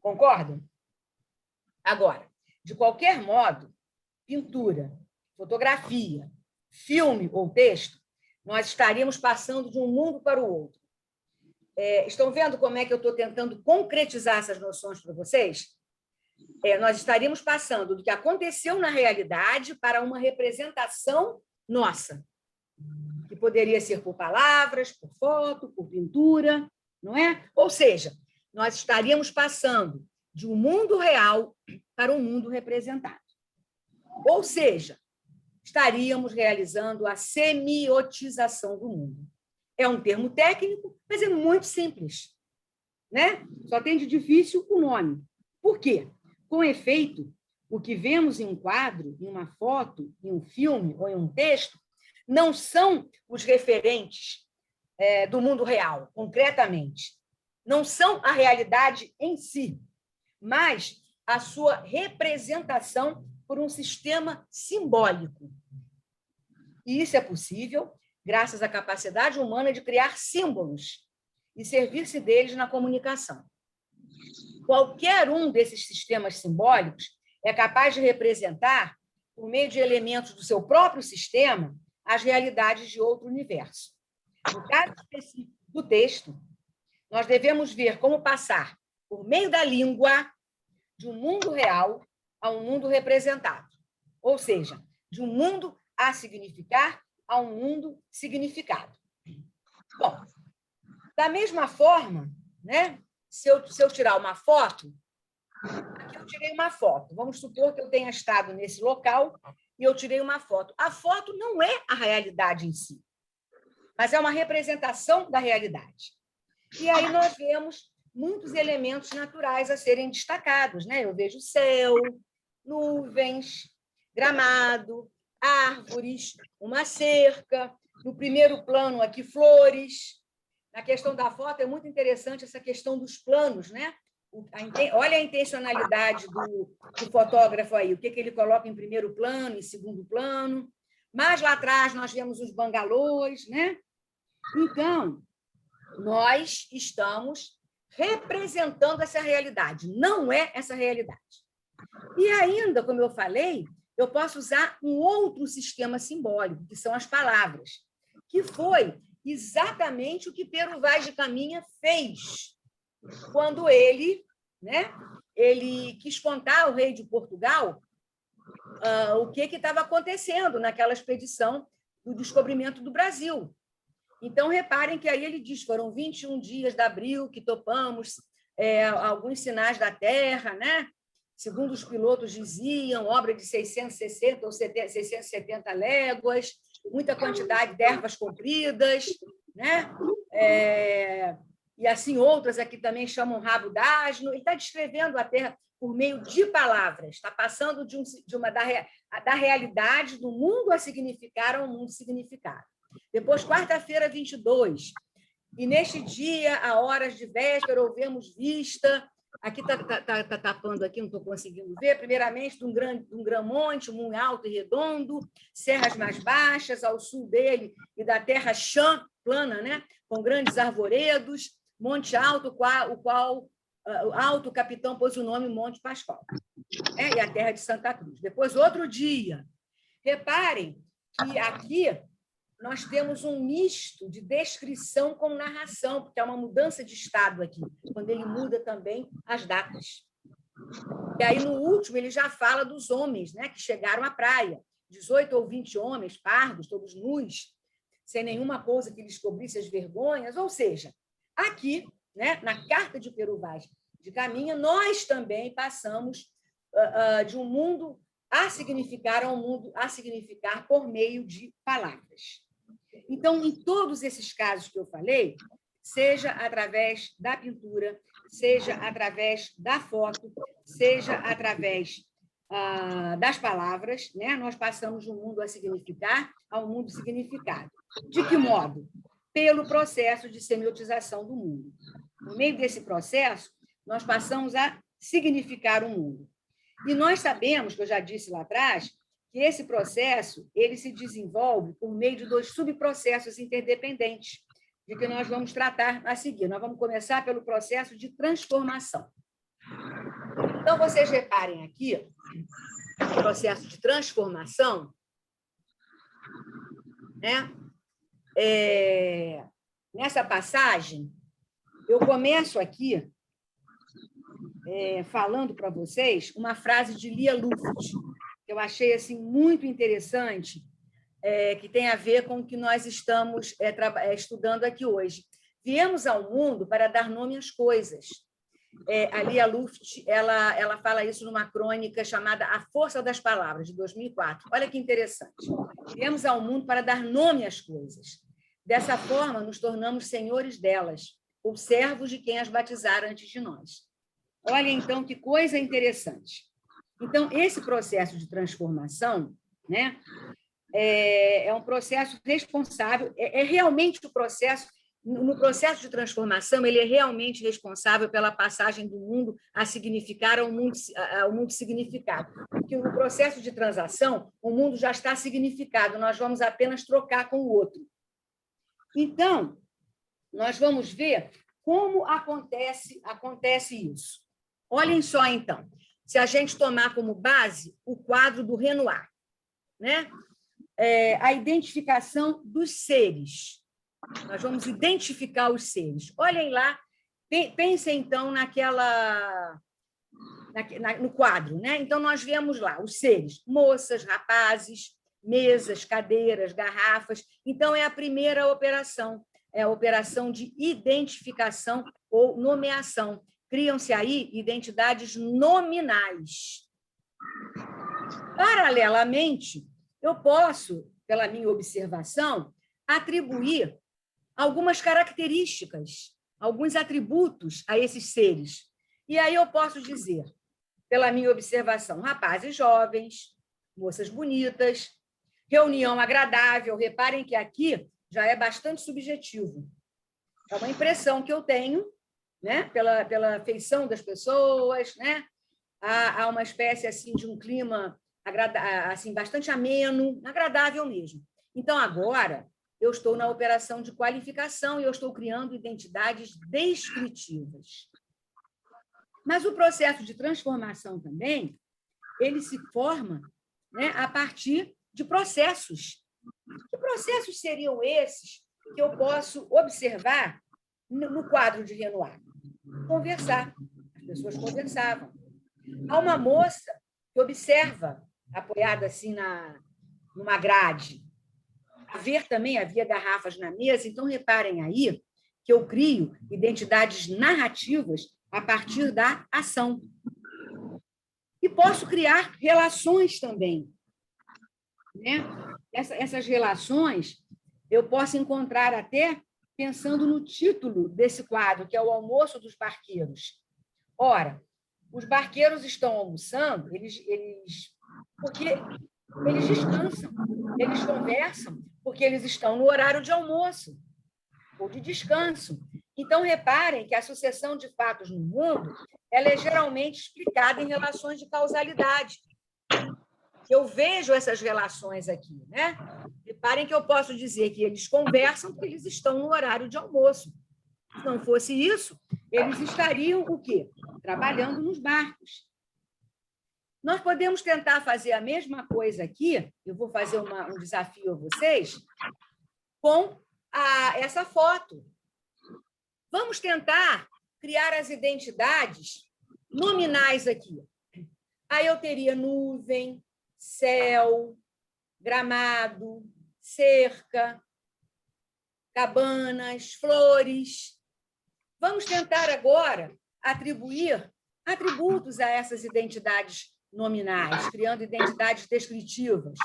Speaker 2: Concordam? Agora, de qualquer modo, pintura, fotografia, filme ou texto, nós estaríamos passando de um mundo para o outro. Estão vendo como é que eu estou tentando concretizar essas noções para vocês? Nós estaríamos passando do que aconteceu na realidade para uma representação nossa, que poderia ser por palavras, por foto, por pintura, não é? Ou seja, nós estaríamos passando de um mundo real para um mundo representado. Ou seja, estaríamos realizando a semiotização do mundo. É um termo técnico, mas é muito simples, né? Só tem de difícil o nome. Por quê? Com efeito, o que vemos em um quadro, em uma foto, em um filme ou em um texto, não são os referentes do mundo real, concretamente. Não são a realidade em si, mas a sua representação por um sistema simbólico. E isso é possível graças à capacidade humana de criar símbolos e servir-se deles na comunicação. Qualquer um desses sistemas simbólicos é capaz de representar, por meio de elementos do seu próprio sistema, as realidades de outro universo. No caso específico do texto, nós devemos ver como passar, por meio da língua, de um mundo real a um mundo representado. Ou seja, de um mundo a significar a um mundo significado. Bom, da mesma forma, né, se eu tirar uma foto, aqui eu tirei uma foto. Vamos supor que eu tenha estado nesse local e eu tirei uma foto. A foto não é a realidade em si, mas é uma representação da realidade. E aí nós vemos muitos elementos naturais a serem destacados, né? Eu vejo céu, nuvens, gramado, árvores, uma cerca, no primeiro plano aqui flores. Na questão da foto é muito interessante essa questão dos planos, né? Olha a intencionalidade do fotógrafo aí, o que ele coloca em primeiro plano, em segundo plano. Mais lá atrás nós vemos os bangalôs, né? Então, nós estamos representando essa realidade, não é essa realidade. E ainda, como eu falei, eu posso usar um outro sistema simbólico, que são as palavras, que foi exatamente o que Pero Vaz de Caminha fez quando ele quis contar ao rei de Portugal o que estava acontecendo naquela expedição do descobrimento do Brasil. Então, reparem que aí ele diz, foram 21 dias de abril que topamos alguns sinais da Terra, né? Segundo os pilotos diziam, obra de 660 ou 670 léguas, muita quantidade de ervas compridas, né? E assim outras aqui também chamam rabo d'asno. Ele está descrevendo a Terra por meio de palavras, está passando da realidade do mundo a significar ao mundo significado. Depois, quarta-feira, 22, e neste dia, a horas de véspera, ouvemos vista, aqui está tapando aqui, não estou conseguindo ver, primeiramente, de um grande monte, muito alto e redondo, serras mais baixas, ao sul dele, e da terra chã, plana, né? Com grandes arvoredos, monte alto, o qual o capitão pôs o nome Monte Pascoal, e a terra de Santa Cruz. Depois, outro dia. Reparem que aqui nós temos um misto de descrição com narração, porque é uma mudança de estado aqui, quando ele muda também as datas. E aí, no último, ele já fala dos homens, né, que chegaram à praia, 18 ou 20 homens, pardos, todos nus, sem nenhuma coisa que lhes cobrisse as vergonhas, ou seja, aqui, né, na carta de Peru Vaz de Caminha, nós também passamos de um mundo a significar a um mundo a significar por meio de palavras. Então, em todos esses casos que eu falei, seja através da pintura, seja através da foto, seja através das palavras, né, nós passamos de um mundo a significar ao mundo significado. De que modo? Pelo processo de semiotização do mundo. No meio desse processo, nós passamos a significar o mundo. E nós sabemos, que eu já disse lá atrás, que esse processo ele se desenvolve por meio de 2 subprocessos interdependentes, de que nós vamos tratar a seguir. Nós vamos começar pelo processo de transformação. Então, vocês reparem aqui, o processo de transformação, né? Nessa passagem, eu começo aqui falando para vocês uma frase de Lia Luft, que eu achei assim, muito interessante, que tem a ver com o que nós estamos estudando aqui hoje. Viemos ao mundo para dar nome às coisas. A Lia Luft ela fala isso numa crônica chamada A Força das Palavras, de 2004. Olha que interessante. Viemos ao mundo para dar nome às coisas. Dessa forma, nos tornamos senhores delas, ou servos de quem as batizara antes de nós. Olha, então, que coisa interessante. Então, esse processo de transformação, né, é um processo responsável, realmente o processo, no processo de transformação, ele é realmente responsável pela passagem do mundo a significar ao mundo significado. Porque no processo de transação, o mundo já está significado, nós vamos apenas trocar com o outro. Então, nós vamos ver como acontece isso. Olhem só, então, se a gente tomar como base o quadro do Renoir, né? A identificação dos seres. Nós vamos identificar os seres. Olhem lá, pensem, então, no quadro, né? Então, nós vemos lá os seres, moças, rapazes, mesas, cadeiras, garrafas. Então, é a primeira operação, é a operação de identificação ou nomeação. Criam-se aí identidades nominais. Paralelamente, eu posso, pela minha observação, atribuir algumas características, alguns atributos a esses seres. E aí eu posso dizer, pela minha observação, rapazes jovens, moças bonitas, reunião agradável. Reparem que aqui já é bastante subjetivo. É uma impressão que eu tenho, né, pela feição das pessoas, né? Há uma espécie assim de um clima assim bastante ameno, agradável mesmo. Então agora eu estou na operação de qualificação e eu estou criando identidades descritivas. Mas o processo de transformação também, ele se forma, né, a partir de processos. Que processos seriam esses que eu posso observar no quadro de Renoir? Conversar. As pessoas conversavam. Há uma moça que observa apoiado assim numa grade. Havia garrafas na mesa, então reparem aí que eu crio identidades narrativas a partir da ação. E posso criar relações também, né? Essas relações eu posso encontrar até pensando no título desse quadro, que é o Almoço dos Barqueiros. Ora, os barqueiros estão almoçando, porque eles descansam, eles conversam, porque eles estão no horário de almoço ou de descanso. Então, reparem que a sucessão de fatos no mundo ela é geralmente explicada em relações de causalidade. Eu vejo essas relações aqui, né? Reparem que eu posso dizer que eles conversam porque eles estão no horário de almoço. Se não fosse isso, eles estariam o quê? Trabalhando nos barcos. Nós podemos tentar fazer a mesma coisa aqui, eu vou fazer um desafio a vocês, com essa foto. Vamos tentar criar as identidades nominais aqui. Aí eu teria nuvem, céu, gramado, cerca, cabanas, flores. Vamos tentar agora atribuir atributos a essas identidades nominais, criando identidades descritivas.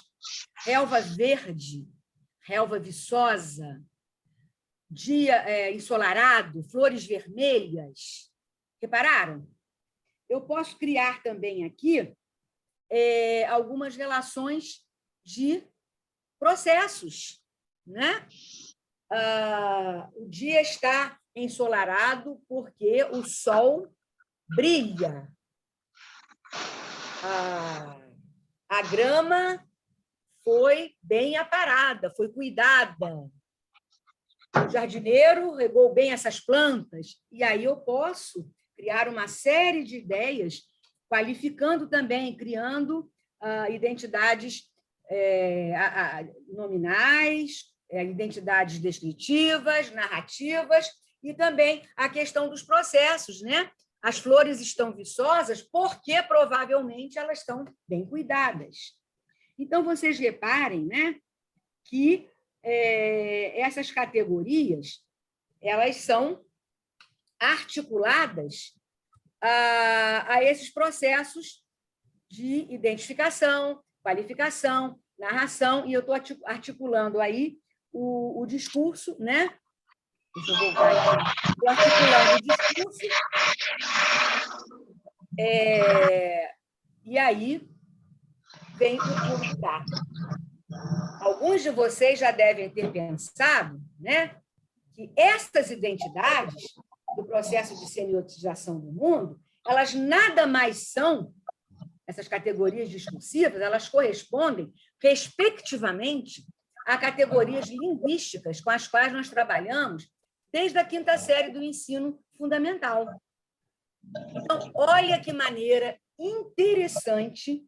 Speaker 2: Relva verde, relva viçosa, dia ensolarado, flores vermelhas. Repararam? Eu posso criar também aqui algumas relações de processos, né? O dia está ensolarado porque o sol brilha. A grama foi bem aparada, foi cuidada. O jardineiro regou bem essas plantas. E aí eu posso criar uma série de ideias, qualificando também, criando identidades nominais, identidades descritivas, narrativas, e também a questão dos processos, né? As flores estão viçosas porque, provavelmente, elas estão bem cuidadas. Então, vocês reparem, né, que essas categorias elas são articuladas a esses processos de identificação, qualificação, narração, e eu estou articulando aí o discurso, né? Deixa eu voltar aqui. Estou articulando o discurso. E aí vem o convidado. Alguns de vocês já devem ter pensado, né, que essas identidades do processo de semiotização do mundo, elas nada mais são, essas categorias discursivas, elas correspondem, respectivamente, a categorias linguísticas com as quais nós trabalhamos desde a 5ª série do ensino fundamental. Então, olha que maneira interessante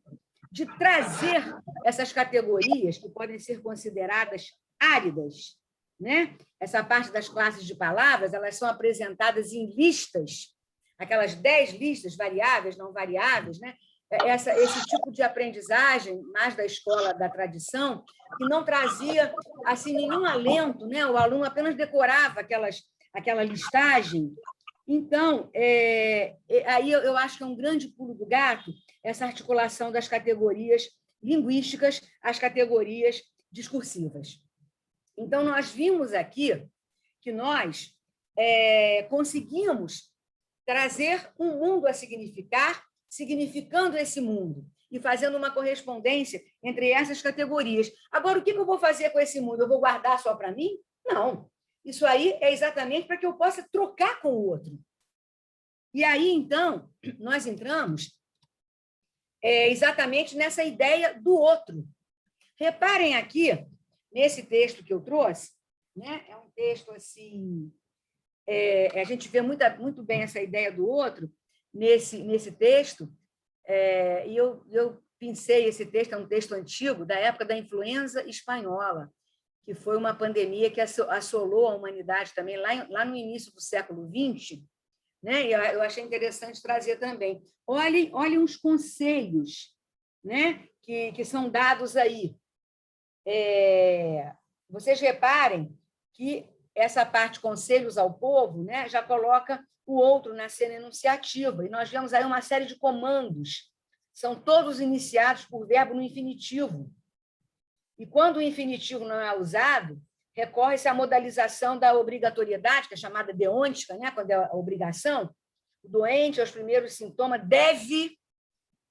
Speaker 2: de trazer essas categorias que podem ser consideradas áridas, né? Essa parte das classes de palavras, elas são apresentadas em listas, aquelas 10 listas variáveis, não variáveis, né? Esse tipo de aprendizagem, mais da escola da tradição, que não trazia assim nenhum alento, né? O aluno apenas decorava aquela listagem. Então, aí eu acho que é um grande pulo do gato essa articulação das categorias linguísticas às categorias discursivas. Então, nós vimos aqui que nós conseguimos trazer um mundo a significar, significando esse mundo e fazendo uma correspondência entre essas categorias. Agora, o que eu vou fazer com esse mundo? Eu vou guardar só para mim? Não. Isso aí é exatamente para que eu possa trocar com o outro. E aí, então, nós entramos exatamente nessa ideia do outro. Reparem aqui, nesse texto que eu trouxe, né? É um texto assim... a gente vê muito bem essa ideia do outro nesse texto, e eu pensei esse texto, é um texto antigo, da época da influenza espanhola, que foi uma pandemia que assolou a humanidade também lá no início do século XX, né? E eu achei interessante trazer também. Olhem os conselhos, né, que são dados aí. Vocês reparem que essa parte conselhos ao povo, né, já coloca o outro na cena enunciativa, e nós vemos aí uma série de comandos, são todos iniciados por verbo no infinitivo. E quando o infinitivo não é usado, recorre-se à modalização da obrigatoriedade, que é chamada deôntica, né, quando é a obrigação. O doente, aos primeiros sintomas, deve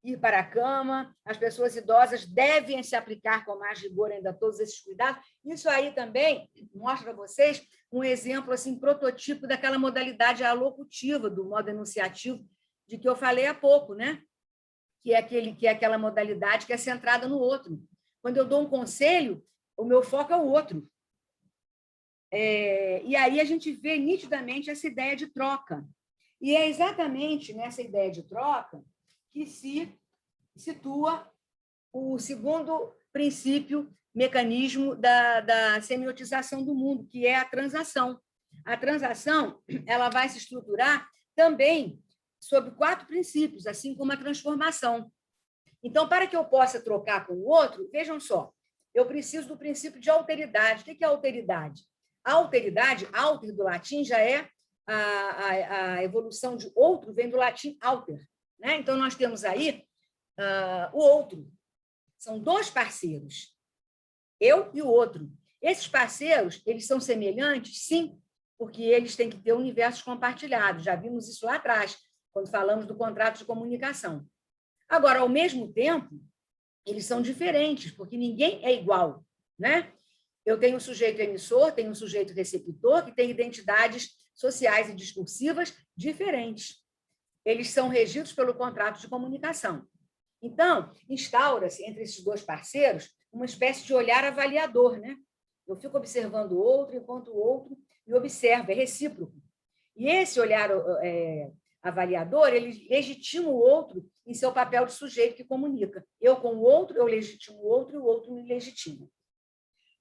Speaker 2: ir para a cama, as pessoas idosas devem se aplicar com mais rigor ainda todos esses cuidados. Isso aí também mostra para vocês um exemplo assim, prototipo daquela modalidade alocutiva, do modo enunciativo, de que eu falei há pouco, né? que é aquela modalidade que é centrada no outro. Quando eu dou um conselho, o meu foco é o outro. E aí a gente vê nitidamente essa ideia de troca. E é exatamente nessa ideia de troca que se situa o segundo princípio, mecanismo da semiotização do mundo, que é a transação. A transação ela vai se estruturar também sobre 4 princípios, assim como a transformação. Então, para que eu possa trocar com o outro, vejam só, eu preciso do princípio de alteridade. O que é alteridade? A alteridade, alter do latim, já é a evolução de outro, vem do latim alter. Né? Então, nós temos aí o outro. São 2 parceiros, eu e o outro. Esses parceiros, eles são semelhantes? Sim, porque eles têm que ter universos compartilhados. Já vimos isso lá atrás, quando falamos do contrato de comunicação. Agora, ao mesmo tempo, eles são diferentes, porque ninguém é igual. Né? Eu tenho um sujeito emissor, tenho um sujeito receptor, que tem identidades sociais e discursivas diferentes. Eles são regidos pelo contrato de comunicação. Então, instaura-se entre esses 2 parceiros uma espécie de olhar avaliador. Né? Eu fico observando o outro, enquanto o outro me observa, é recíproco. E esse olhar avaliador, ele legitima o outro em seu papel de sujeito que comunica. Eu, com o outro, eu legitimo o outro e o outro me legitima.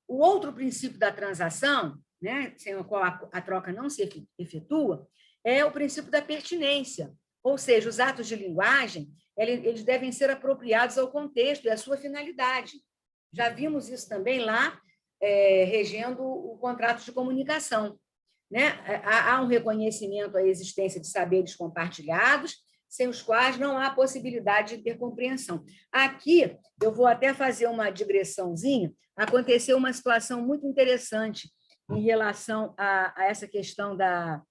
Speaker 2: O outro princípio da transação, né, sem o qual a troca não se efetua, é o princípio da pertinência, ou seja, os atos de linguagem eles devem ser apropriados ao contexto e à sua finalidade. Já vimos isso também lá, regendo o contrato de comunicação. Né? Há um reconhecimento à existência de saberes compartilhados, sem os quais não há possibilidade de intercompreensão. Aqui, eu vou até fazer uma digressãozinha. Aconteceu uma situação muito interessante em relação a essa questão da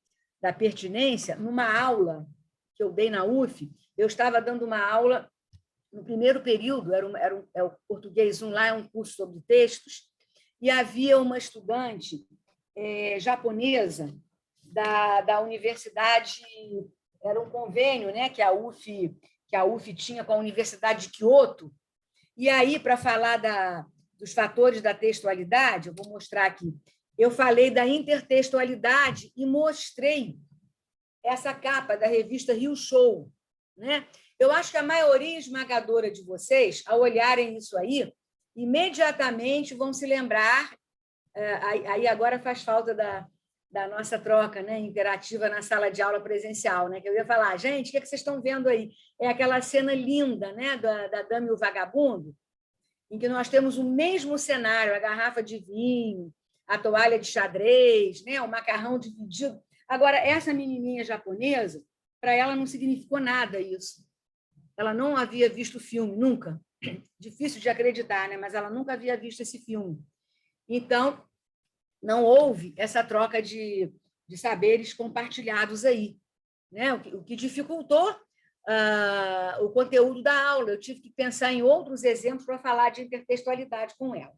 Speaker 2: pertinência. Numa aula que eu dei na UF, eu estava dando uma aula no primeiro período, era o Português 1, lá é um curso sobre textos, e havia uma estudante japonesa da universidade, era um convênio, né, que a UF tinha com a Universidade de Kyoto, e aí, para falar dos fatores da textualidade, eu vou mostrar aqui, eu falei da intertextualidade e mostrei essa capa da revista Rio Show. Né? Eu acho que a maioria esmagadora de vocês, ao olharem isso aí, imediatamente vão se lembrar, aí agora faz falta da nossa troca, né, interativa na sala de aula presencial, né, que eu ia falar, gente, o que vocês estão vendo aí? É aquela cena linda, né, da Dama e o Vagabundo, em que nós temos o mesmo cenário, a garrafa de vinho, a toalha de xadrez, né, o macarrão dividido. Agora, essa menininha japonesa, para ela não significou nada isso. Ela não havia visto o filme, nunca. Difícil de acreditar, né? Mas ela nunca havia visto esse filme. Então, não houve essa troca de saberes compartilhados aí. Né? O que dificultou o conteúdo da aula. Eu tive que pensar em outros exemplos para falar de intertextualidade com ela.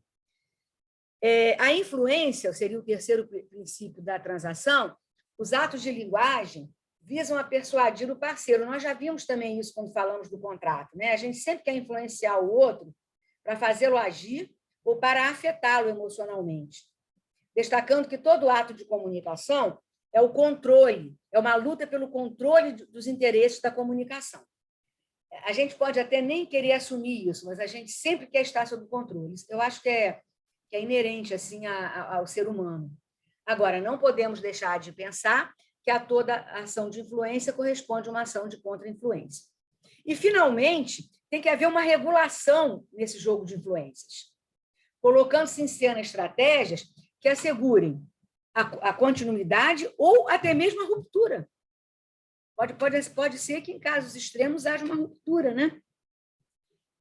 Speaker 2: A influência seria o terceiro princípio da transação. Os atos de linguagem visam a persuadir o parceiro. Nós já vimos também isso quando falamos do contrato. Né? A gente sempre quer influenciar o outro para fazê-lo agir ou para afetá-lo emocionalmente. Destacando que todo ato de comunicação é o controle, é uma luta pelo controle dos interesses da comunicação. A gente pode até nem querer assumir isso, mas a gente sempre quer estar sob controle. Eu acho que é inerente assim, ao ser humano. Agora, não podemos deixar de pensar que a toda ação de influência corresponde a uma ação de contra-influência. E, finalmente, tem que haver uma regulação nesse jogo de influências, colocando-se em cena estratégias que assegurem a continuidade ou até mesmo a ruptura. Pode ser que, em casos extremos, haja uma ruptura, né?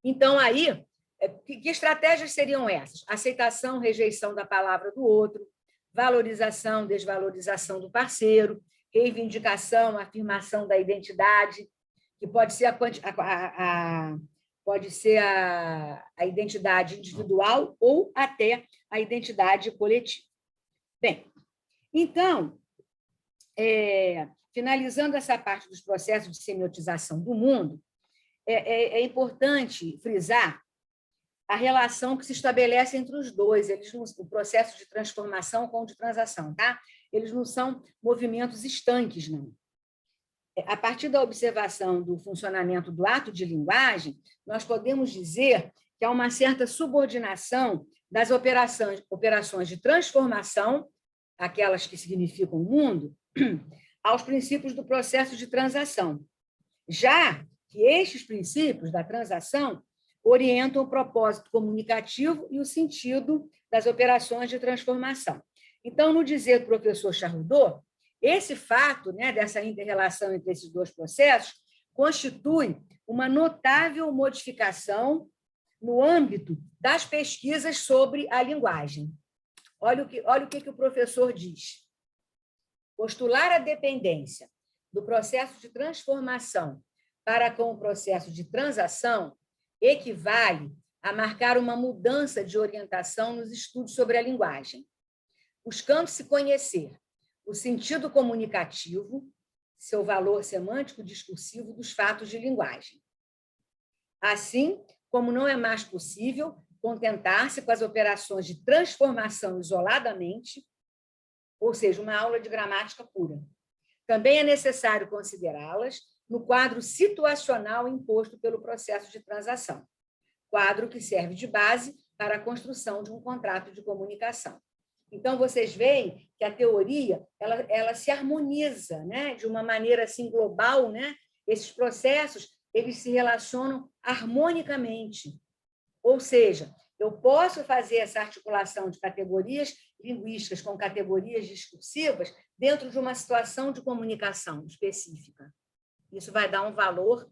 Speaker 2: Então, aí, que estratégias seriam essas? Aceitação, rejeição da palavra do outro, valorização, desvalorização do parceiro, reivindicação, afirmação da identidade, que pode ser a identidade individual ou até a identidade coletiva. Bem, então, finalizando essa parte dos processos de semiotização do mundo, é importante frisar a relação que se estabelece entre os dois, o processo de transformação com o de transação, tá? Eles não são movimentos estanques, não. A partir da observação do funcionamento do ato de linguagem, nós podemos dizer que há uma certa subordinação das operações de transformação, aquelas que significam o mundo, aos princípios do processo de transação, já que estes princípios da transação orientam o propósito comunicativo e o sentido das operações de transformação. Então, no dizer do professor Charrodot, esse fato, né, dessa inter-relação entre esses dois processos constitui uma notável modificação no âmbito das pesquisas sobre a linguagem. Olha o que o professor diz. Postular a dependência do processo de transformação para com o processo de transação equivale a marcar uma mudança de orientação nos estudos sobre a linguagem, buscando-se conhecer o sentido comunicativo, seu valor semântico discursivo dos fatos de linguagem. Assim como não é mais possível contentar-se com as operações de transformação isoladamente, ou seja, uma aula de gramática pura. Também é necessário considerá-las no quadro situacional imposto pelo processo de transação, quadro que serve de base para a construção de um contrato de comunicação. Então, vocês veem que a teoria ela se harmoniza, né, de uma maneira assim global, né? Esses processos eles se relacionam harmonicamente. Ou seja, eu posso fazer essa articulação de categorias linguísticas com categorias discursivas dentro de uma situação de comunicação específica. Isso vai dar um valor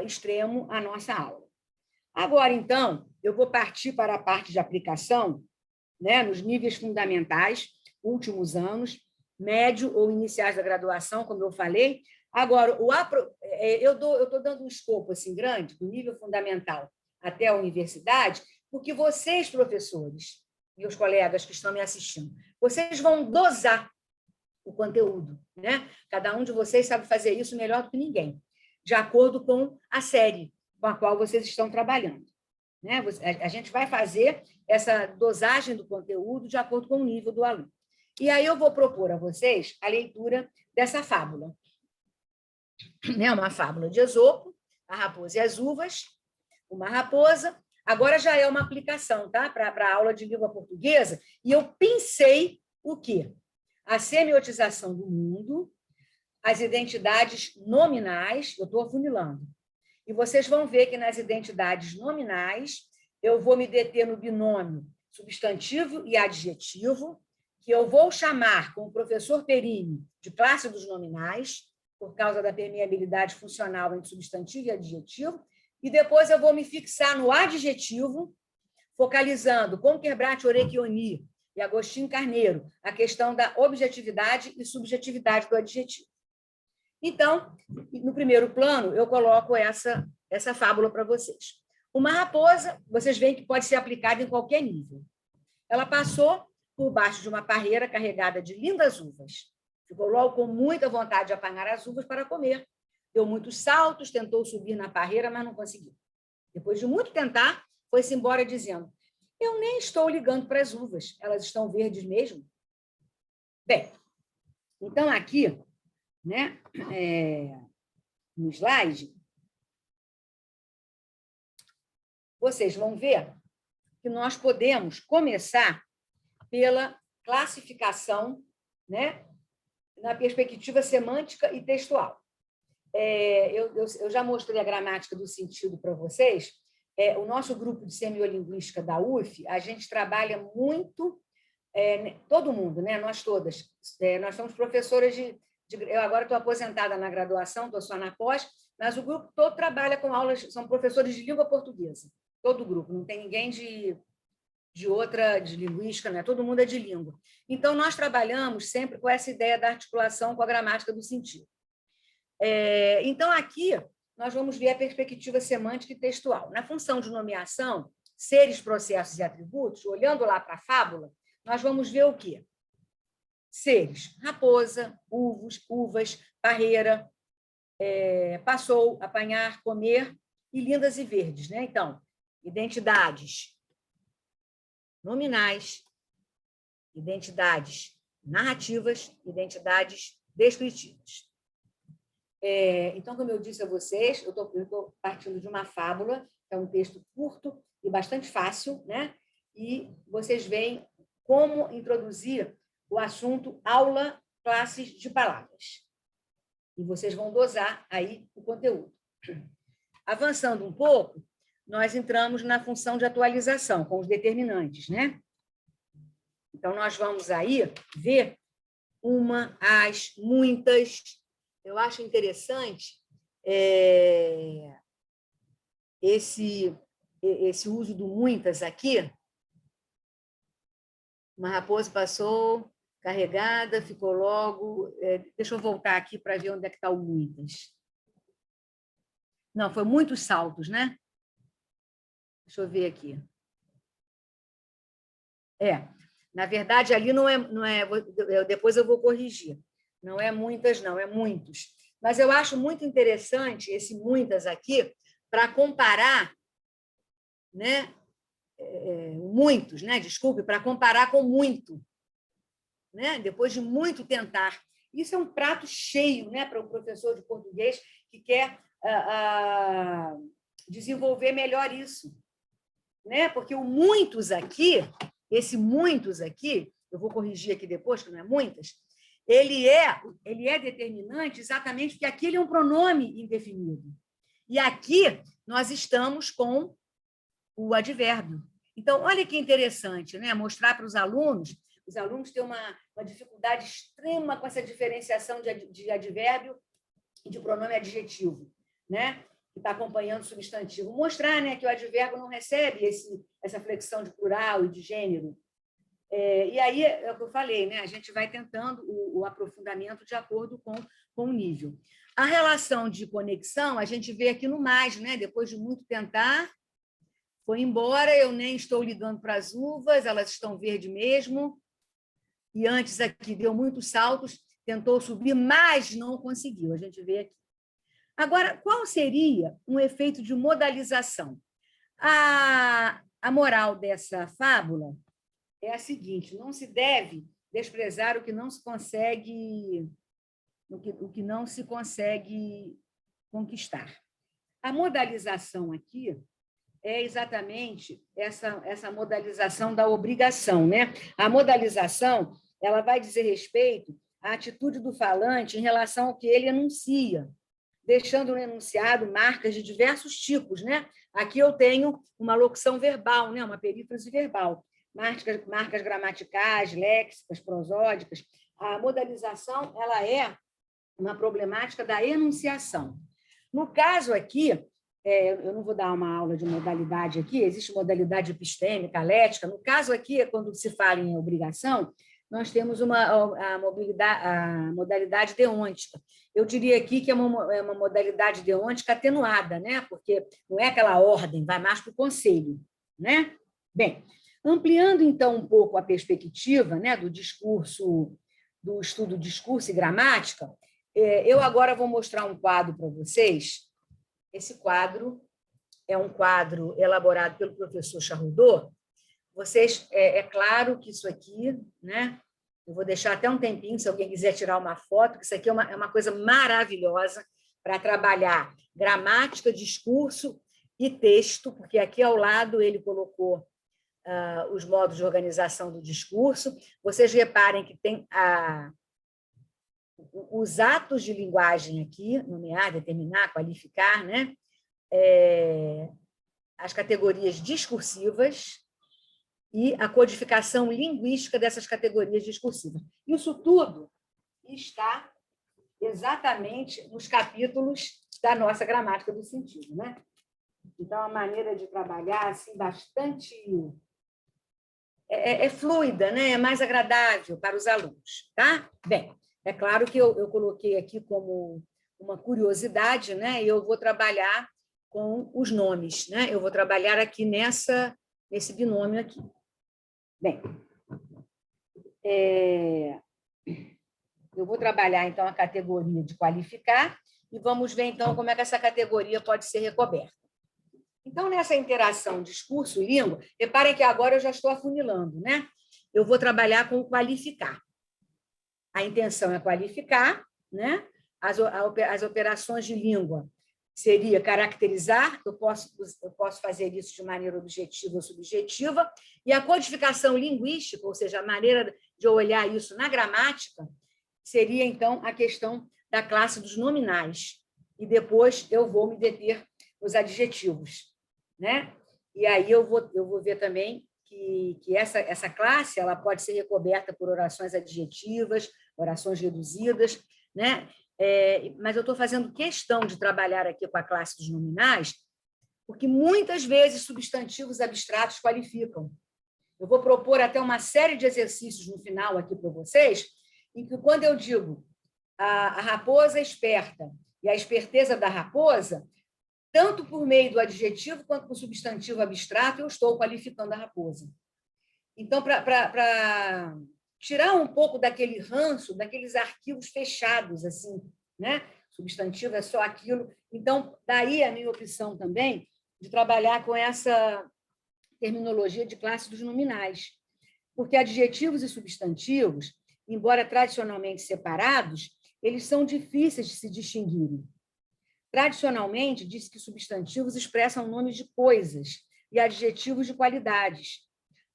Speaker 2: extremo à nossa aula. Agora, então, eu vou partir para a parte de aplicação, né, nos níveis fundamentais, últimos anos, médio ou iniciais da graduação, como eu falei. Agora, eu estou dando um escopo assim, grande, do nível fundamental até a universidade, porque vocês, professores, e os colegas que estão me assistindo, vocês vão dosar o conteúdo, né? Cada um de vocês sabe fazer isso melhor do que ninguém, de acordo com a série com a qual vocês estão trabalhando, né? A gente vai fazer essa dosagem do conteúdo de acordo com o nível do aluno. E aí eu vou propor a vocês a leitura dessa fábula, né? Uma fábula de Esopo, A Raposa e as Uvas. Uma raposa, agora já é uma aplicação, tá? Para a aula de língua portuguesa, e eu pensei o quê? A semiotização do mundo, as identidades nominais, eu estou afunilando, e vocês vão ver que nas identidades nominais eu vou me deter no binômio substantivo e adjetivo, que eu vou chamar com o professor Perini de classe dos nominais, por causa da permeabilidade funcional entre substantivo e adjetivo, e depois eu vou me fixar no adjetivo, focalizando com Querbrat Orecchioni e Agostinho Carneiro a questão da objetividade e subjetividade do adjetivo. Então, no primeiro plano, eu coloco essa fábula para vocês. Uma raposa, vocês veem que pode ser aplicada em qualquer nível. Ela passou por baixo de uma parreira carregada de lindas uvas. Ficou logo com muita vontade de apanhar as uvas para comer. Deu muitos saltos, tentou subir na parreira, mas não conseguiu. Depois de muito tentar, foi-se embora dizendo: eu nem estou ligando para as uvas, elas estão verdes mesmo. Bem, então aqui, né, no slide, vocês vão ver que nós podemos começar pela classificação, né, na perspectiva semântica e textual. eu já mostrei a gramática do sentido para vocês. O nosso grupo de semiolinguística da UF, a gente trabalha muito, todo mundo, né? Nós todas. Nós somos professoras eu agora estou aposentada na graduação, estou só na pós, mas o grupo todo trabalha com aulas, são professores de língua portuguesa, todo o grupo, não tem ninguém de linguística, né? Todo mundo é de língua. Então, nós trabalhamos sempre com essa ideia da articulação com a gramática do sentido. Então, aqui, nós vamos ver a perspectiva semântica e textual. Na função de nomeação, seres, processos e atributos, olhando lá para a fábula, nós vamos ver o quê? Seres: raposa, uvas, parreira, passou, apanhar, comer, e lindas e verdes, né? Então, identidades nominais, identidades narrativas, identidades descritivas. Então, como eu disse a vocês, eu estou partindo de uma fábula, que é um texto curto e bastante fácil, né? E vocês veem como introduzir o assunto aula, classes de palavras. E vocês vão dosar aí o conteúdo. Avançando um pouco, nós entramos na função de atualização, com os determinantes, né? Então, nós vamos aí ver uma, as, muitas. Eu acho interessante esse uso do muitas aqui. Uma raposa passou, carregada, ficou logo... deixa eu voltar aqui para ver onde é que está o muitas. Não, foi muitos saltos, né? Deixa eu ver aqui. Na verdade, ali não é depois eu vou corrigir. Não é muitas, não, é muitos. Mas eu acho muito interessante esse muitas aqui para comparar, né? Muitos, né? Desculpe, para comparar com muito, né? Depois de muito tentar. Isso é um prato cheio, né? Para o professor de português que quer desenvolver melhor isso, né? Porque o muitos aqui, esse muitos aqui, eu vou corrigir aqui depois, que não é muitas, ele é determinante exatamente porque aqui ele é um pronome indefinido. E aqui nós estamos com o advérbio. Então, olha que interessante, né? Mostrar para os alunos têm uma dificuldade extrema com essa diferenciação de advérbio e de pronome adjetivo, né? Que está acompanhando o substantivo. Mostrar, né, que o advérbio não recebe essa flexão de plural e de gênero. E aí, é o que eu falei, né? A gente vai tentando o aprofundamento de acordo com o nível. A relação de conexão, a gente vê aqui no mais, né? Depois de muito tentar, foi embora, eu nem estou ligando para as uvas, elas estão verdes mesmo. E antes aqui deu muitos saltos, tentou subir, mas não conseguiu. A gente vê aqui. Agora, qual seria um efeito de modalização? A moral dessa fábula é a seguinte: não se deve desprezar o que não se consegue, o que não se consegue conquistar. A modalização aqui é exatamente essa modalização da obrigação, né? A modalização, ela vai dizer respeito à atitude do falante em relação ao que ele enuncia, deixando no enunciado marcas de diversos tipos, né? Aqui eu tenho uma locução verbal, né? Uma perífrase verbal. Marcas gramaticais, léxicas, prosódicas. A modalização, ela é uma problemática da enunciação. No caso aqui, eu não vou dar uma aula de modalidade aqui, existe modalidade epistêmica, alética. No caso aqui, quando se fala em obrigação, nós temos a modalidade deôntica. Eu diria aqui que é uma modalidade deôntica atenuada, né? Porque não é aquela ordem, vai mais para o conselho, né? Bem, ampliando, então, um pouco a perspectiva, né, do discurso, do estudo discurso e gramática, eu agora vou mostrar um quadro para vocês. Esse quadro é um quadro elaborado pelo professor Charrodot. Vocês, é claro que isso aqui, né, eu vou deixar até um tempinho, se alguém quiser tirar uma foto, que isso aqui é uma coisa maravilhosa para trabalhar gramática, discurso e texto, porque aqui ao lado ele colocou os modos de organização do discurso. Vocês reparem que tem os atos de linguagem aqui, nomear, determinar, qualificar, né? As categorias discursivas e a codificação linguística dessas categorias discursivas. Isso tudo está exatamente nos capítulos da nossa gramática do sentido, né? Então, a maneira de trabalhar assim, bastante fluida, né? É mais agradável para os alunos. Tá? Bem, é claro que eu coloquei aqui como uma curiosidade, né? E eu vou trabalhar com os nomes, né? Eu vou trabalhar aqui nesse binômio aqui. Bem, eu vou trabalhar, então, a categoria de qualificar e vamos ver, então, como é que essa categoria pode ser recoberta. Então, nessa interação discurso-língua, reparem que agora eu já estou afunilando, né? Eu vou trabalhar com o qualificar. A intenção é qualificar, né? As operações de língua seria caracterizar, eu posso fazer isso de maneira objetiva ou subjetiva, e a codificação linguística, ou seja, a maneira de olhar isso na gramática, seria, então, a questão da classe dos nominais. E depois eu vou me deter nos adjetivos, né? E aí eu vou ver também que essa classe ela pode ser recoberta por orações adjetivas, orações reduzidas, né? Mas eu estou fazendo questão de trabalhar aqui com a classe dos nominais, porque muitas vezes substantivos abstratos qualificam. Eu vou propor até uma série de exercícios no final aqui para vocês, em que quando eu digo a raposa esperta e a esperteza da raposa, tanto por meio do adjetivo quanto do substantivo abstrato, eu estou qualificando a raposa. Então, para tirar um pouco daquele ranço, daqueles arquivos fechados, assim, né? Substantivo é só aquilo. Então, daí a minha opção também de trabalhar com essa terminologia de classe dos nominais. Porque adjetivos e substantivos, embora tradicionalmente separados, eles são difíceis de se distinguirem. Tradicionalmente, diz que substantivos expressam nomes de coisas e adjetivos de qualidades.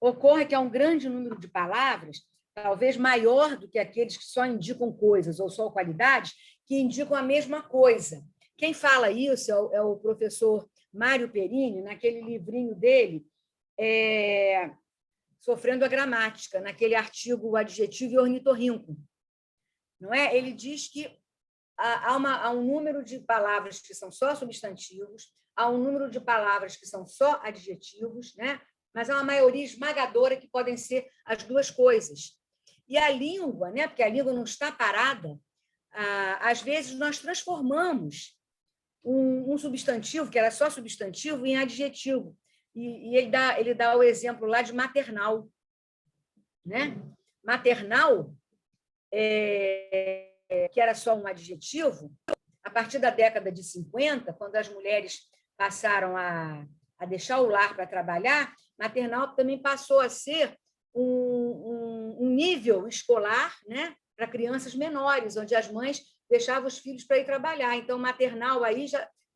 Speaker 2: Ocorre que há um grande número de palavras, talvez maior do que aqueles que só indicam coisas ou só qualidades, que indicam a mesma coisa. Quem fala isso é o professor Mário Perini, naquele livrinho dele, Sofrendo a Gramática, naquele artigo O Adjetivo e Ornitorrinco. Não é? Ele diz que há um número de palavras que são só substantivos, há um número de palavras que são só adjetivos, né? Mas há uma maioria esmagadora que podem ser as duas coisas. E a língua, né? Porque a língua não está parada, às vezes nós transformamos um substantivo, que era só substantivo, em adjetivo. E ele dá o exemplo lá de maternal. Né? Maternal, que era só um adjetivo, a partir da década de 50, quando as mulheres passaram a deixar o lar para trabalhar, maternal também passou a ser um nível escolar, né, para crianças menores, onde as mães deixavam os filhos para ir trabalhar. Então, maternal aí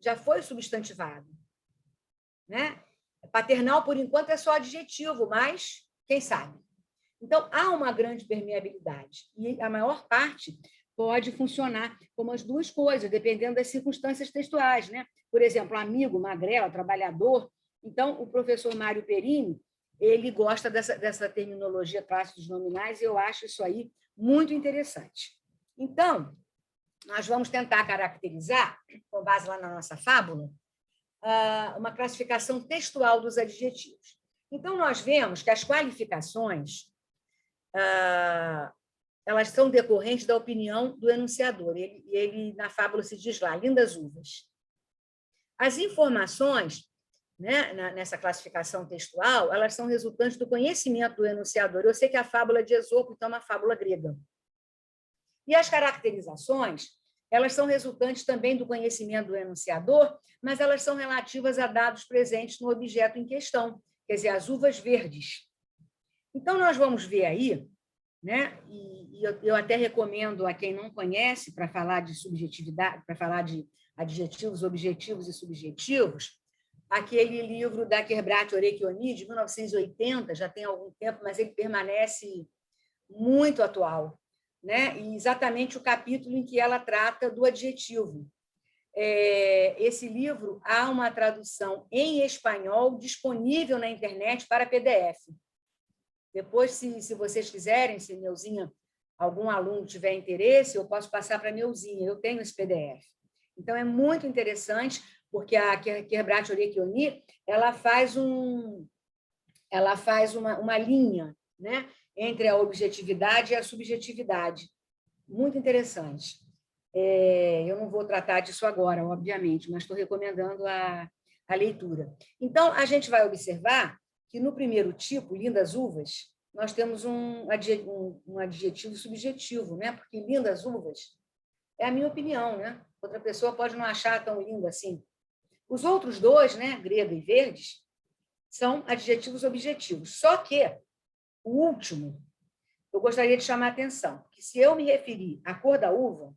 Speaker 2: já foi substantivado. Né? Paternal, por enquanto, é só adjetivo, mas quem sabe? Então, há uma grande permeabilidade, e a maior parte pode funcionar como as duas coisas, dependendo das circunstâncias textuais. Né? Por exemplo, amigo, magrela, trabalhador. Então, o professor Mário Perini, ele gosta dessa terminologia classe dos nominais, e eu acho isso aí muito interessante. Então, nós vamos tentar caracterizar, com base lá na nossa fábula, uma classificação textual dos adjetivos. Então, nós vemos que as qualificações elas são decorrentes da opinião do enunciador. Ele na fábula se diz lá, lindas uvas. As informações, né, nessa classificação textual, elas são resultantes do conhecimento do enunciador. Eu sei que a fábula é de Esopo, então é uma fábula grega. E as caracterizações, elas são resultantes também do conhecimento do enunciador, mas elas são relativas a dados presentes no objeto em questão, quer dizer, as uvas verdes. Então, nós vamos ver aí, né? E eu até recomendo a quem não conhece, para falar de subjetividade, para falar de adjetivos, objetivos e subjetivos, aquele livro da Kerbrat Orekioni, de 1980, já tem algum tempo, mas ele permanece muito atual. né? E exatamente o capítulo em que ela trata do adjetivo. Esse livro, há uma tradução em espanhol disponível na internet para PDF. Depois, se vocês quiserem, se Neuzinha, algum aluno tiver interesse, eu posso passar para a Neuzinha, eu tenho esse PDF. Então, é muito interessante, porque a Kerbrat Orecchioni, ela faz uma linha, né, entre a objetividade e a subjetividade. Muito interessante. Eu não vou tratar disso agora, obviamente, mas estou recomendando a leitura. Então, a gente vai observar que, no primeiro tipo, lindas uvas, nós temos um adjetivo subjetivo, né? Porque lindas uvas é a minha opinião, né? Outra pessoa pode não achar tão lindo assim. Os outros dois, né, grega e verdes, são adjetivos objetivos. Só que o último, eu gostaria de chamar a atenção, porque se eu me referir à cor da uva,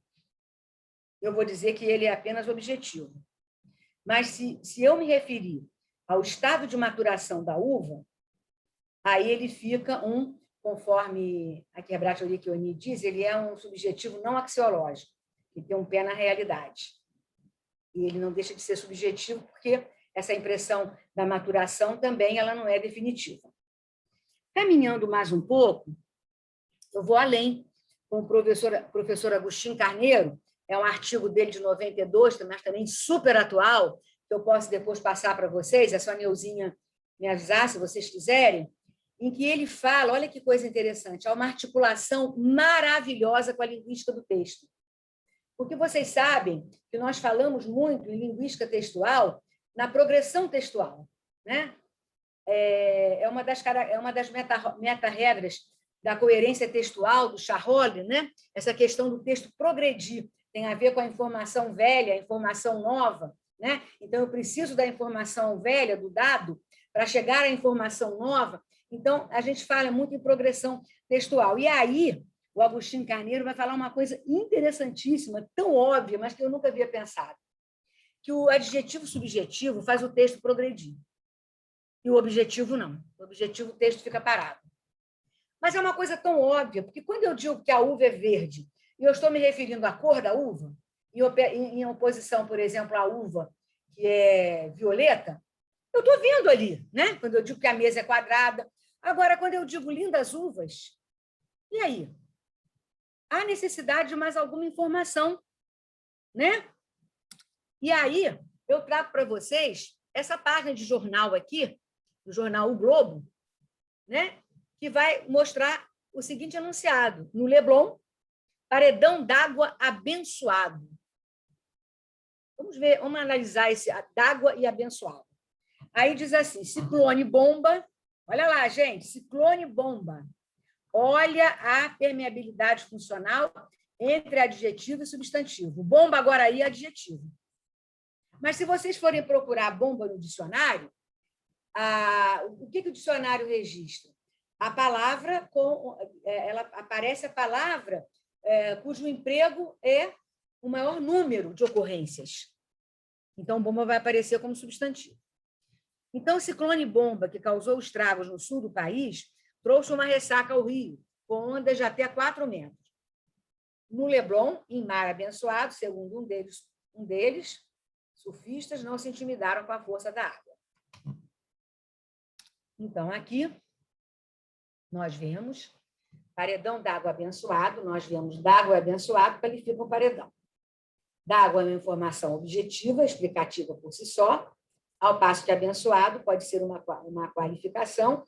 Speaker 2: eu vou dizer que ele é apenas objetivo. Mas se eu me referir ao estado de maturação da uva, aí ele fica conforme a Kerbrat Orecchioni diz, ele é um subjetivo não axiológico, que tem um pé na realidade. E ele não deixa de ser subjetivo, porque essa impressão da maturação também ela não é definitiva. Caminhando mais um pouco, eu vou além, com o professor Agostinho Carneiro, é um artigo dele de 92, mas também super atual, que eu posso depois passar para vocês, é só a Neuzinha me avisar, se vocês quiserem, em que ele fala, olha que coisa interessante, há uma articulação maravilhosa com a linguística do texto. Porque vocês sabem que nós falamos muito em linguística textual na progressão textual, né? É uma das meta-regras da coerência textual, do Charolles, né? Essa questão do texto progredir tem a ver com a informação velha, a informação nova, né? Então, eu preciso da informação velha, do dado, para chegar à informação nova. Então, a gente fala muito em progressão textual. E aí, o Agostinho Carneiro vai falar uma coisa interessantíssima, tão óbvia, mas que eu nunca havia pensado, que o adjetivo subjetivo faz o texto progredir. E o objetivo não. O objetivo, o texto fica parado. Mas é uma coisa tão óbvia, porque quando eu digo que a uva é verde, e eu estou me referindo à cor da uva, em oposição, por exemplo, à uva que é violeta, eu estou vendo ali, né? Quando eu digo que a mesa é quadrada. Agora, quando eu digo lindas uvas, e aí? Há necessidade de mais alguma informação, né? E aí, eu trago para vocês essa página de jornal aqui, do jornal O Globo, né? Que vai mostrar o seguinte enunciado: no Leblon, paredão d'água abençoado. Vamos ver, vamos analisar esse d'água e abençoado. Aí diz assim: ciclone bomba. Olha lá, gente, ciclone bomba. Olha a permeabilidade funcional entre adjetivo e substantivo. Bomba agora aí é adjetivo. Mas se vocês forem procurar bomba no dicionário, o que o dicionário registra? A palavra, ela aparece a palavra cujo emprego é o maior número de ocorrências. Então, bomba vai aparecer como substantivo. Então, o ciclone bomba, que causou estragos no sul do país, trouxe uma ressaca ao Rio, com ondas de até 4 metros. No Leblon, em mar abençoado, segundo um deles, surfistas não se intimidaram com a força da água. Então, aqui, nós vemos paredão d'água abençoado, nós vemos d'água abençoado, qualifica um paredão. D'água é uma informação objetiva, explicativa por si só, ao passo que abençoado pode ser uma qualificação,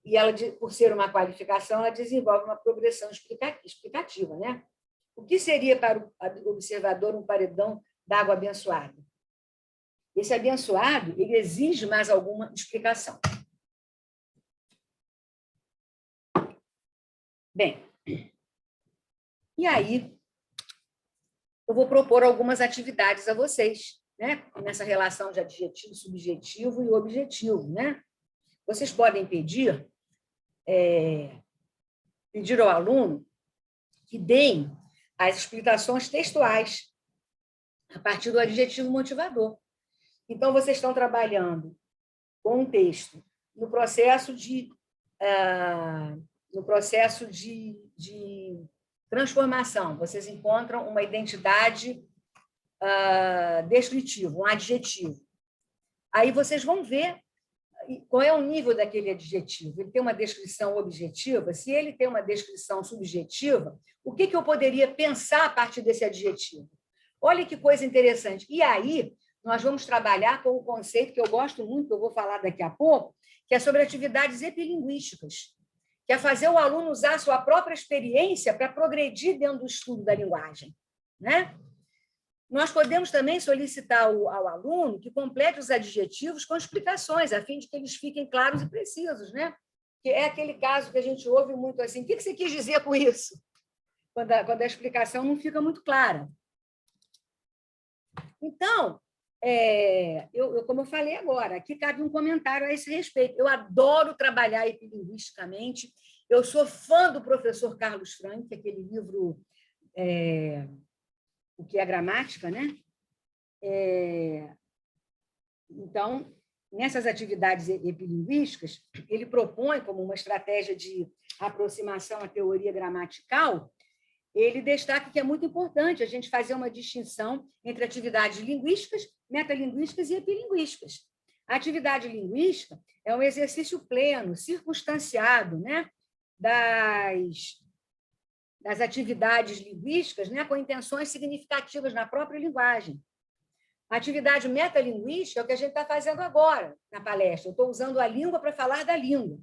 Speaker 2: e ela, por ser uma qualificação, ela desenvolve uma progressão explicativa, né? O que seria para o observador um paredão d'água abençoado? Esse abençoado, ele exige mais alguma explicação. Bem, e aí eu vou propor algumas atividades a vocês, né? Nessa relação de adjetivo, subjetivo e objetivo, né? Vocês podem pedir ao aluno que deem as explicações textuais a partir do adjetivo motivador. Então, vocês estão trabalhando com um texto no processo de transformação, vocês encontram uma identidade descritiva, um adjetivo. Aí vocês vão ver qual é o nível daquele adjetivo. Ele tem uma descrição objetiva? Se ele tem uma descrição subjetiva, o que eu poderia pensar a partir desse adjetivo? Olha que coisa interessante. E aí, nós vamos trabalhar com o conceito que eu gosto muito, que eu vou falar daqui a pouco, que é sobre atividades epilinguísticas, que é fazer o aluno usar a sua própria experiência para progredir dentro do estudo da linguagem, né? Nós podemos também solicitar ao aluno que complete os adjetivos com explicações, a fim de que eles fiquem claros e precisos, né? Que é aquele caso que a gente ouve muito assim, o que você quis dizer com isso? Quando a explicação não fica muito clara. Então, como eu falei agora, aqui cabe um comentário a esse respeito. Eu adoro trabalhar epilinguisticamente, eu sou fã do professor Carlos Frank, aquele livro O que é Gramática, né? Então, nessas atividades epilinguísticas, ele propõe como uma estratégia de aproximação à teoria gramatical, ele destaca que é muito importante a gente fazer uma distinção entre atividades linguísticas, metalinguísticas e epilinguísticas. A atividade linguística é um exercício pleno, circunstanciado, né, das atividades linguísticas, né, com intenções significativas na própria linguagem. A atividade metalinguística é o que a gente está fazendo agora na palestra. Eu estou usando a língua para falar da língua.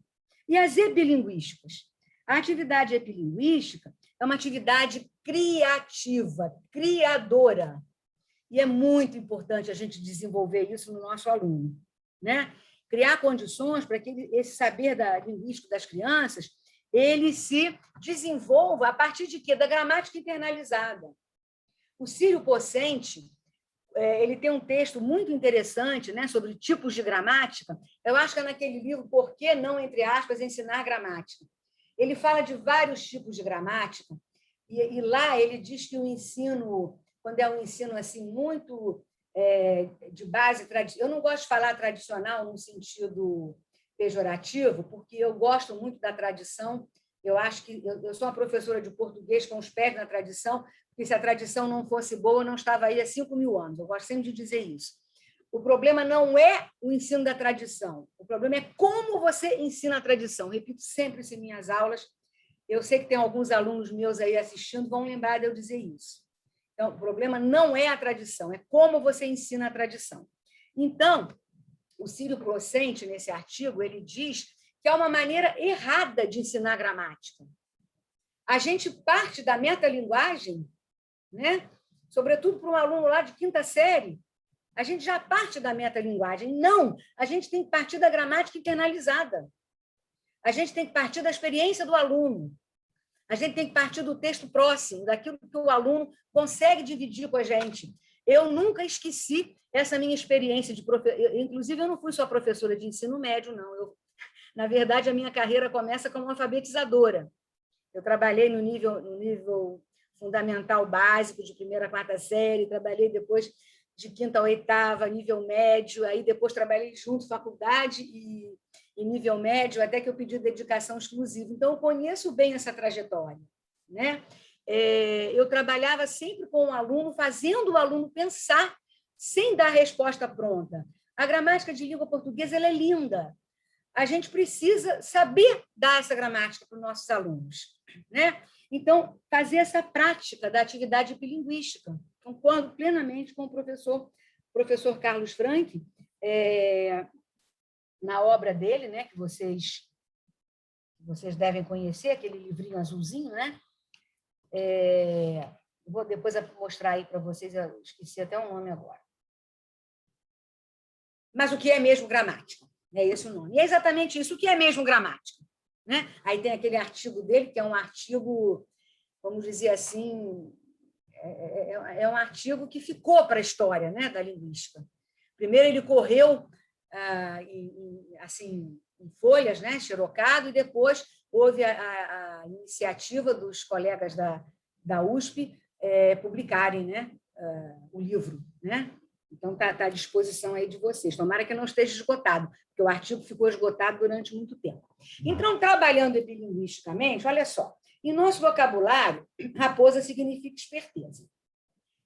Speaker 2: E as epilinguísticas? A atividade epilinguística é uma atividade criativa, criadora. E é muito importante a gente desenvolver isso no nosso aluno, né? Criar condições para que esse saber linguístico das crianças ele se desenvolva a partir de quê? Da gramática internalizada. O Círio Pocente ele tem um texto muito interessante, né, sobre tipos de gramática. Eu acho que é naquele livro Por que não, entre aspas, ensinar gramática? Ele fala de vários tipos de gramática, e lá ele diz que o ensino, quando é um ensino assim, muito de base tradicional, eu não gosto de falar tradicional no sentido pejorativo, porque eu gosto muito da tradição, eu acho que eu sou uma professora de português com os pés na tradição, porque se a tradição não fosse boa, eu não estava aí há 5.000 anos, eu gosto sempre de dizer isso. O problema não é o ensino da tradição, o problema é como você ensina a tradição. Repito sempre isso em minhas aulas, eu sei que tem alguns alunos meus aí assistindo, vão lembrar de eu dizer isso. Então, o problema não é a tradição, é como você ensina a tradição. Então, o Círio Pocente, nesse artigo, ele diz que é uma maneira errada de ensinar gramática. A gente parte da metalinguagem, né? Sobretudo para um aluno lá de 5ª série, a gente já parte da metalinguagem. Não, a gente tem que partir da gramática internalizada. A gente tem que partir da experiência do aluno. A gente tem que partir do texto próximo, daquilo que o aluno consegue dividir com a gente. Eu nunca esqueci essa minha experiência de professora. Inclusive, eu não fui só professora de ensino médio, não. Na verdade, a minha carreira começa como alfabetizadora. Eu trabalhei no nível fundamental básico, de 1ª a 4ª série, trabalhei depois de 5ª a 8ª, nível médio, aí depois trabalhei junto, faculdade e nível médio, até que eu pedi dedicação exclusiva. Então, eu conheço bem essa trajetória, né? Eu trabalhava sempre com o aluno, fazendo o aluno pensar, sem dar resposta pronta. A gramática de língua portuguesa ela é linda. A gente precisa saber dar essa gramática para os nossos alunos, né? Então, fazer essa prática da atividade epilinguística. Concordo plenamente com o professor Carlos Frank, na obra dele, né, que vocês devem conhecer, aquele livrinho azulzinho, né? Vou depois mostrar aí para vocês, eu esqueci até o nome agora. Mas o que é mesmo gramática? É esse o nome. E é exatamente isso, o que é mesmo gramática? Né? Aí tem aquele artigo dele, que é um artigo, vamos dizer assim, é um artigo que ficou para a história, né, da linguística. Primeiro ele correu assim, em folhas, né, xerocado, e depois houve a iniciativa dos colegas da USP publicarem, né, o livro, né? Então, está à disposição aí de vocês. Tomara que não esteja esgotado, porque o artigo ficou esgotado durante muito tempo. Então, trabalhando epilinguisticamente, olha só, Em nosso vocabulário, raposa significa esperteza,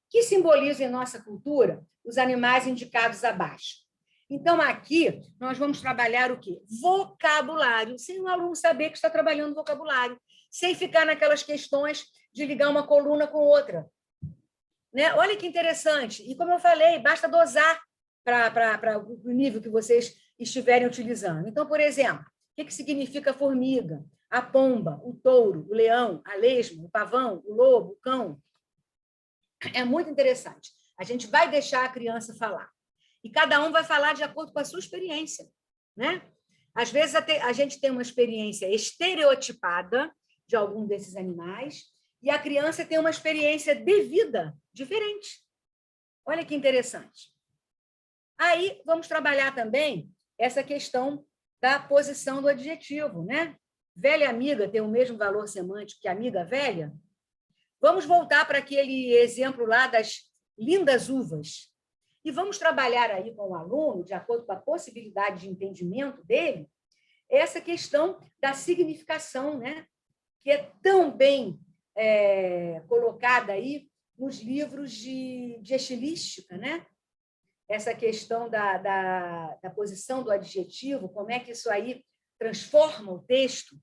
Speaker 2: que simboliza em nossa cultura os animais indicados abaixo. Então, aqui, nós vamos trabalhar o quê? Vocabulário, sem o aluno saber que está trabalhando vocabulário, sem ficar naquelas questões de ligar uma coluna com outra. Né? Olha que interessante. E, como eu falei, basta dosar para o nível que vocês estiverem utilizando. Então, por exemplo, o que significa a formiga, a pomba, o touro, o leão, a lesma, o pavão, o lobo, o cão? É muito interessante. A gente vai deixar a criança falar. E cada um vai falar de acordo com a sua experiência. Né? Às vezes, a gente tem uma experiência estereotipada de algum desses animais e a criança tem uma experiência de vida diferente. Olha que interessante. Aí, vamos trabalhar também essa questão da posição do adjetivo. Né? Velha amiga tem o mesmo valor semântico que amiga velha? Vamos voltar para aquele exemplo lá das lindas uvas. E vamos trabalhar aí com o aluno, de acordo com a possibilidade de entendimento dele, essa questão da significação, né? Que é tão bem colocada aí nos livros de estilística, né? Essa questão da posição do adjetivo, como é que isso aí transforma o texto.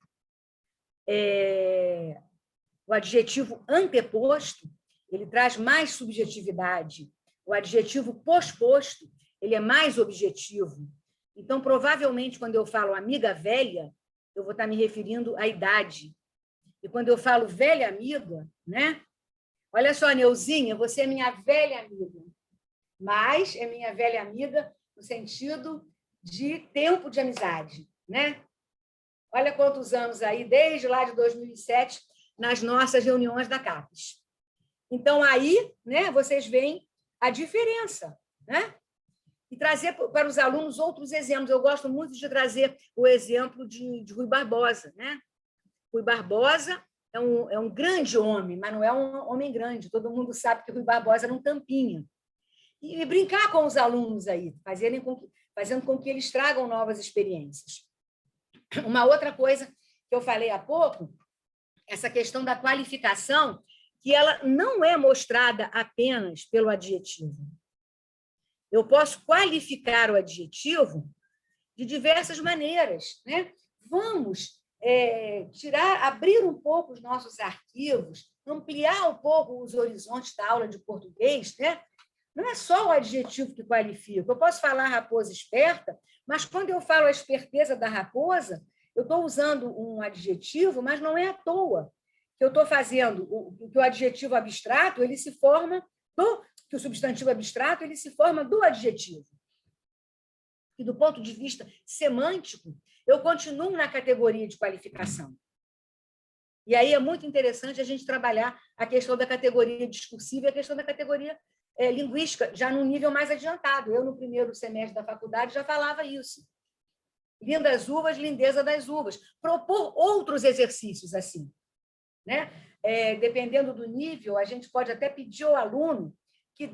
Speaker 2: O adjetivo anteposto, ele traz mais subjetividade. O adjetivo posposto, ele é mais objetivo. Então, provavelmente, quando eu falo amiga velha, eu vou estar me referindo à idade. E quando eu falo velha amiga, né? Olha só, Neuzinha, você é minha velha amiga. Mas é minha velha amiga no sentido de tempo de amizade, né? Olha quantos anos aí, desde lá de 2007, nas nossas reuniões da CAPES. Então, aí, né, vocês veem a diferença, né? E trazer para os alunos outros exemplos. Eu gosto muito de trazer o exemplo de Rui Barbosa, né? Rui Barbosa é um grande homem, mas não é um homem grande. Todo mundo sabe que Rui Barbosa era um tampinha. E brincar com os alunos aí, fazendo com que eles tragam novas experiências. Uma outra coisa que eu falei há pouco, essa questão da qualificação, que ela não é mostrada apenas pelo adjetivo. Eu posso qualificar o adjetivo de diversas maneiras. Né? Vamos abrir um pouco os nossos arquivos, ampliar um pouco os horizontes da aula de português. Né? Não é só o adjetivo que qualifica. Eu posso falar raposa esperta, mas quando eu falo a esperteza da raposa, eu estou usando um adjetivo, mas não é à toa. Que eu estou fazendo que o adjetivo abstrato ele se forma que o substantivo abstrato ele se forma do adjetivo. E do ponto de vista semântico, eu continuo na categoria de qualificação. E aí é muito interessante a gente trabalhar a questão da categoria discursiva e a questão da categoria linguística, já num nível mais adiantado. Eu, no primeiro semestre da faculdade, já falava isso. Lindas uvas, lindeza das uvas. Propor outros exercícios assim. Né? Dependendo do nível, a gente pode até pedir ao aluno que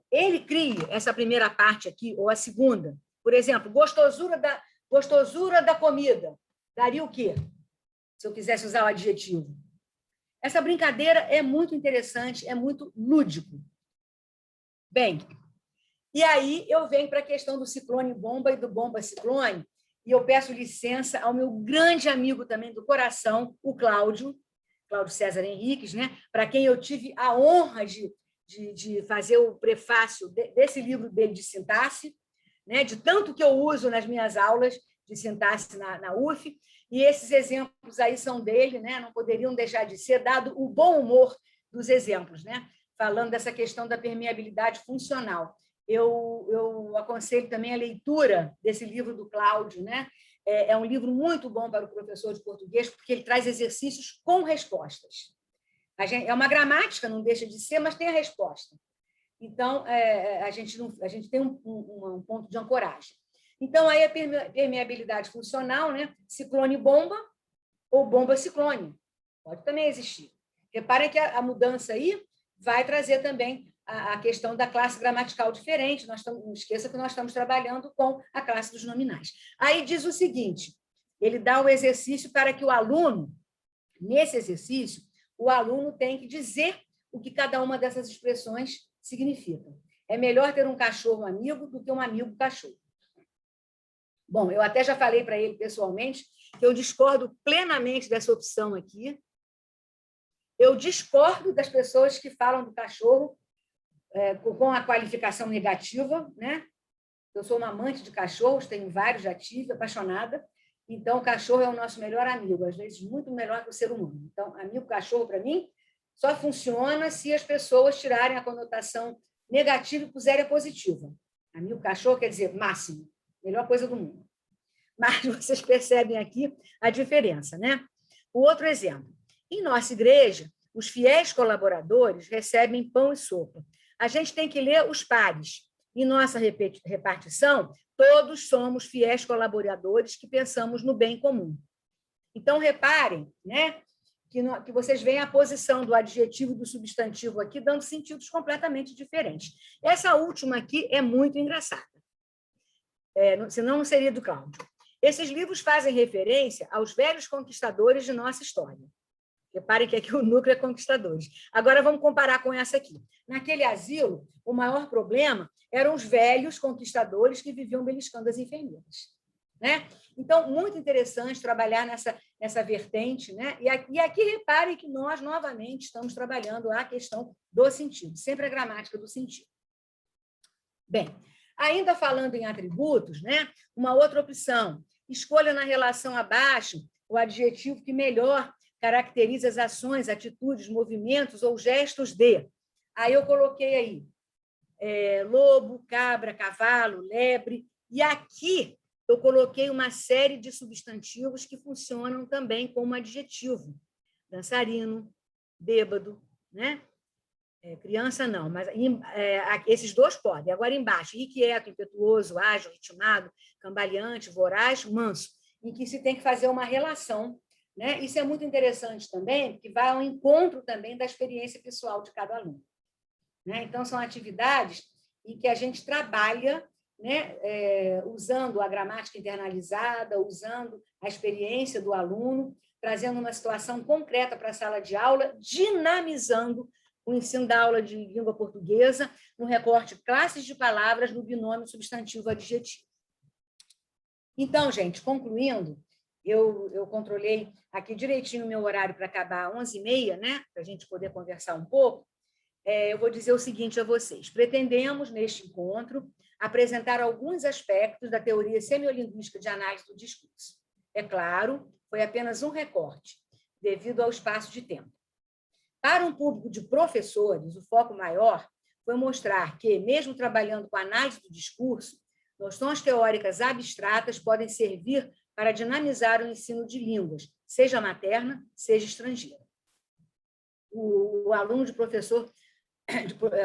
Speaker 2: ele crie essa primeira parte aqui, ou a segunda. Por exemplo, gostosura da comida. Daria o quê? Se eu quisesse usar o adjetivo. Essa brincadeira é muito interessante, é muito lúdico. Bem, e aí eu venho para a questão do ciclone-bomba e do bomba-ciclone, e eu peço licença ao meu grande amigo também do coração, o Cláudio César Henriques, né? Para quem eu tive a honra de fazer o prefácio desse livro dele de sintaxe, né? De tanto que eu uso nas minhas aulas de sintaxe na UF, e esses exemplos aí são dele, né? Não poderiam deixar de ser, dado o bom humor dos exemplos, né? Falando dessa questão da permeabilidade funcional. Eu aconselho também a leitura desse livro do Cláudio, né? É um livro muito bom para o professor de português, porque ele traz exercícios com respostas. É uma gramática, não deixa de ser, mas tem a resposta. Então, a gente tem um ponto de ancoragem. Então, aí a permeabilidade funcional, né? Ciclone-bomba ou bomba-ciclone. Pode também existir. Reparem que a mudança aí vai trazer também a questão da classe gramatical diferente. Não esqueça que nós estamos trabalhando com a classe dos nominais. Aí diz o seguinte, ele dá o exercício para que o aluno, nesse exercício, o aluno tem que dizer o que cada uma dessas expressões significa. É melhor ter um cachorro amigo do que um amigo cachorro. Bom, eu até já falei para ele pessoalmente que eu discordo plenamente dessa opção aqui. Eu discordo das pessoas que falam do cachorro com a qualificação negativa, né? Eu sou uma amante de cachorros, tenho vários, já tive, apaixonada. Então, o cachorro é o nosso melhor amigo, às vezes muito melhor que o ser humano. Então, amigo cachorro, para mim, só funciona se as pessoas tirarem a conotação negativa e puserem a positiva. Amigo cachorro quer dizer máximo, melhor coisa do mundo. Mas vocês percebem aqui a diferença, né? O outro exemplo. Em nossa igreja, os fiéis colaboradores recebem pão e sopa. A gente tem que ler os pares. Em nossa repartição, todos somos fiéis colaboradores que pensamos no bem comum. Então, reparem, né, que vocês veem a posição do adjetivo e do substantivo aqui dando sentidos completamente diferentes. Essa última aqui é muito engraçada. Senão não seria do Cláudio. Esses livros fazem referência aos velhos conquistadores de nossa história. Reparem que aqui o núcleo é conquistadores. Agora vamos comparar com essa aqui. Naquele asilo, o maior problema eram os velhos conquistadores que viviam beliscando as enfermeiras, né? Então, muito interessante trabalhar nessa vertente, né? E aqui reparem que nós, novamente, estamos trabalhando a questão do sentido, sempre a gramática do sentido. Bem, ainda falando em atributos, né? Uma outra opção, escolha na relação abaixo o adjetivo que melhor caracteriza as ações, atitudes, movimentos ou gestos de. Aí eu coloquei aí lobo, cabra, cavalo, lebre. E aqui eu coloquei uma série de substantivos que funcionam também como adjetivo. Dançarino, bêbado, né? Criança não, mas esses dois podem. Agora embaixo, irrequieto, impetuoso, ágil, ritmado, cambaleante, voraz, manso, em que se tem que fazer uma relação, né? Isso é muito interessante também, porque vai ao encontro também da experiência pessoal de cada aluno, né? Então, são atividades em que a gente trabalha, né, usando a gramática internalizada, usando a experiência do aluno, trazendo uma situação concreta para a sala de aula, dinamizando o ensino da aula de língua portuguesa no recorte classes de palavras no binômio substantivo-adjetivo. Então, gente, concluindo, eu controlei aqui direitinho o meu horário para acabar às 11h30, né, para a gente poder conversar um pouco. Eu vou dizer o seguinte a vocês. Pretendemos, neste encontro, apresentar alguns aspectos da teoria semiolinguística de análise do discurso. É claro, foi apenas um recorte, devido ao espaço de tempo. Para um público de professores, o foco maior foi mostrar que, mesmo trabalhando com a análise do discurso, noções teóricas abstratas podem servir para dinamizar o ensino de línguas, seja materna, seja estrangeira. O aluno de professor,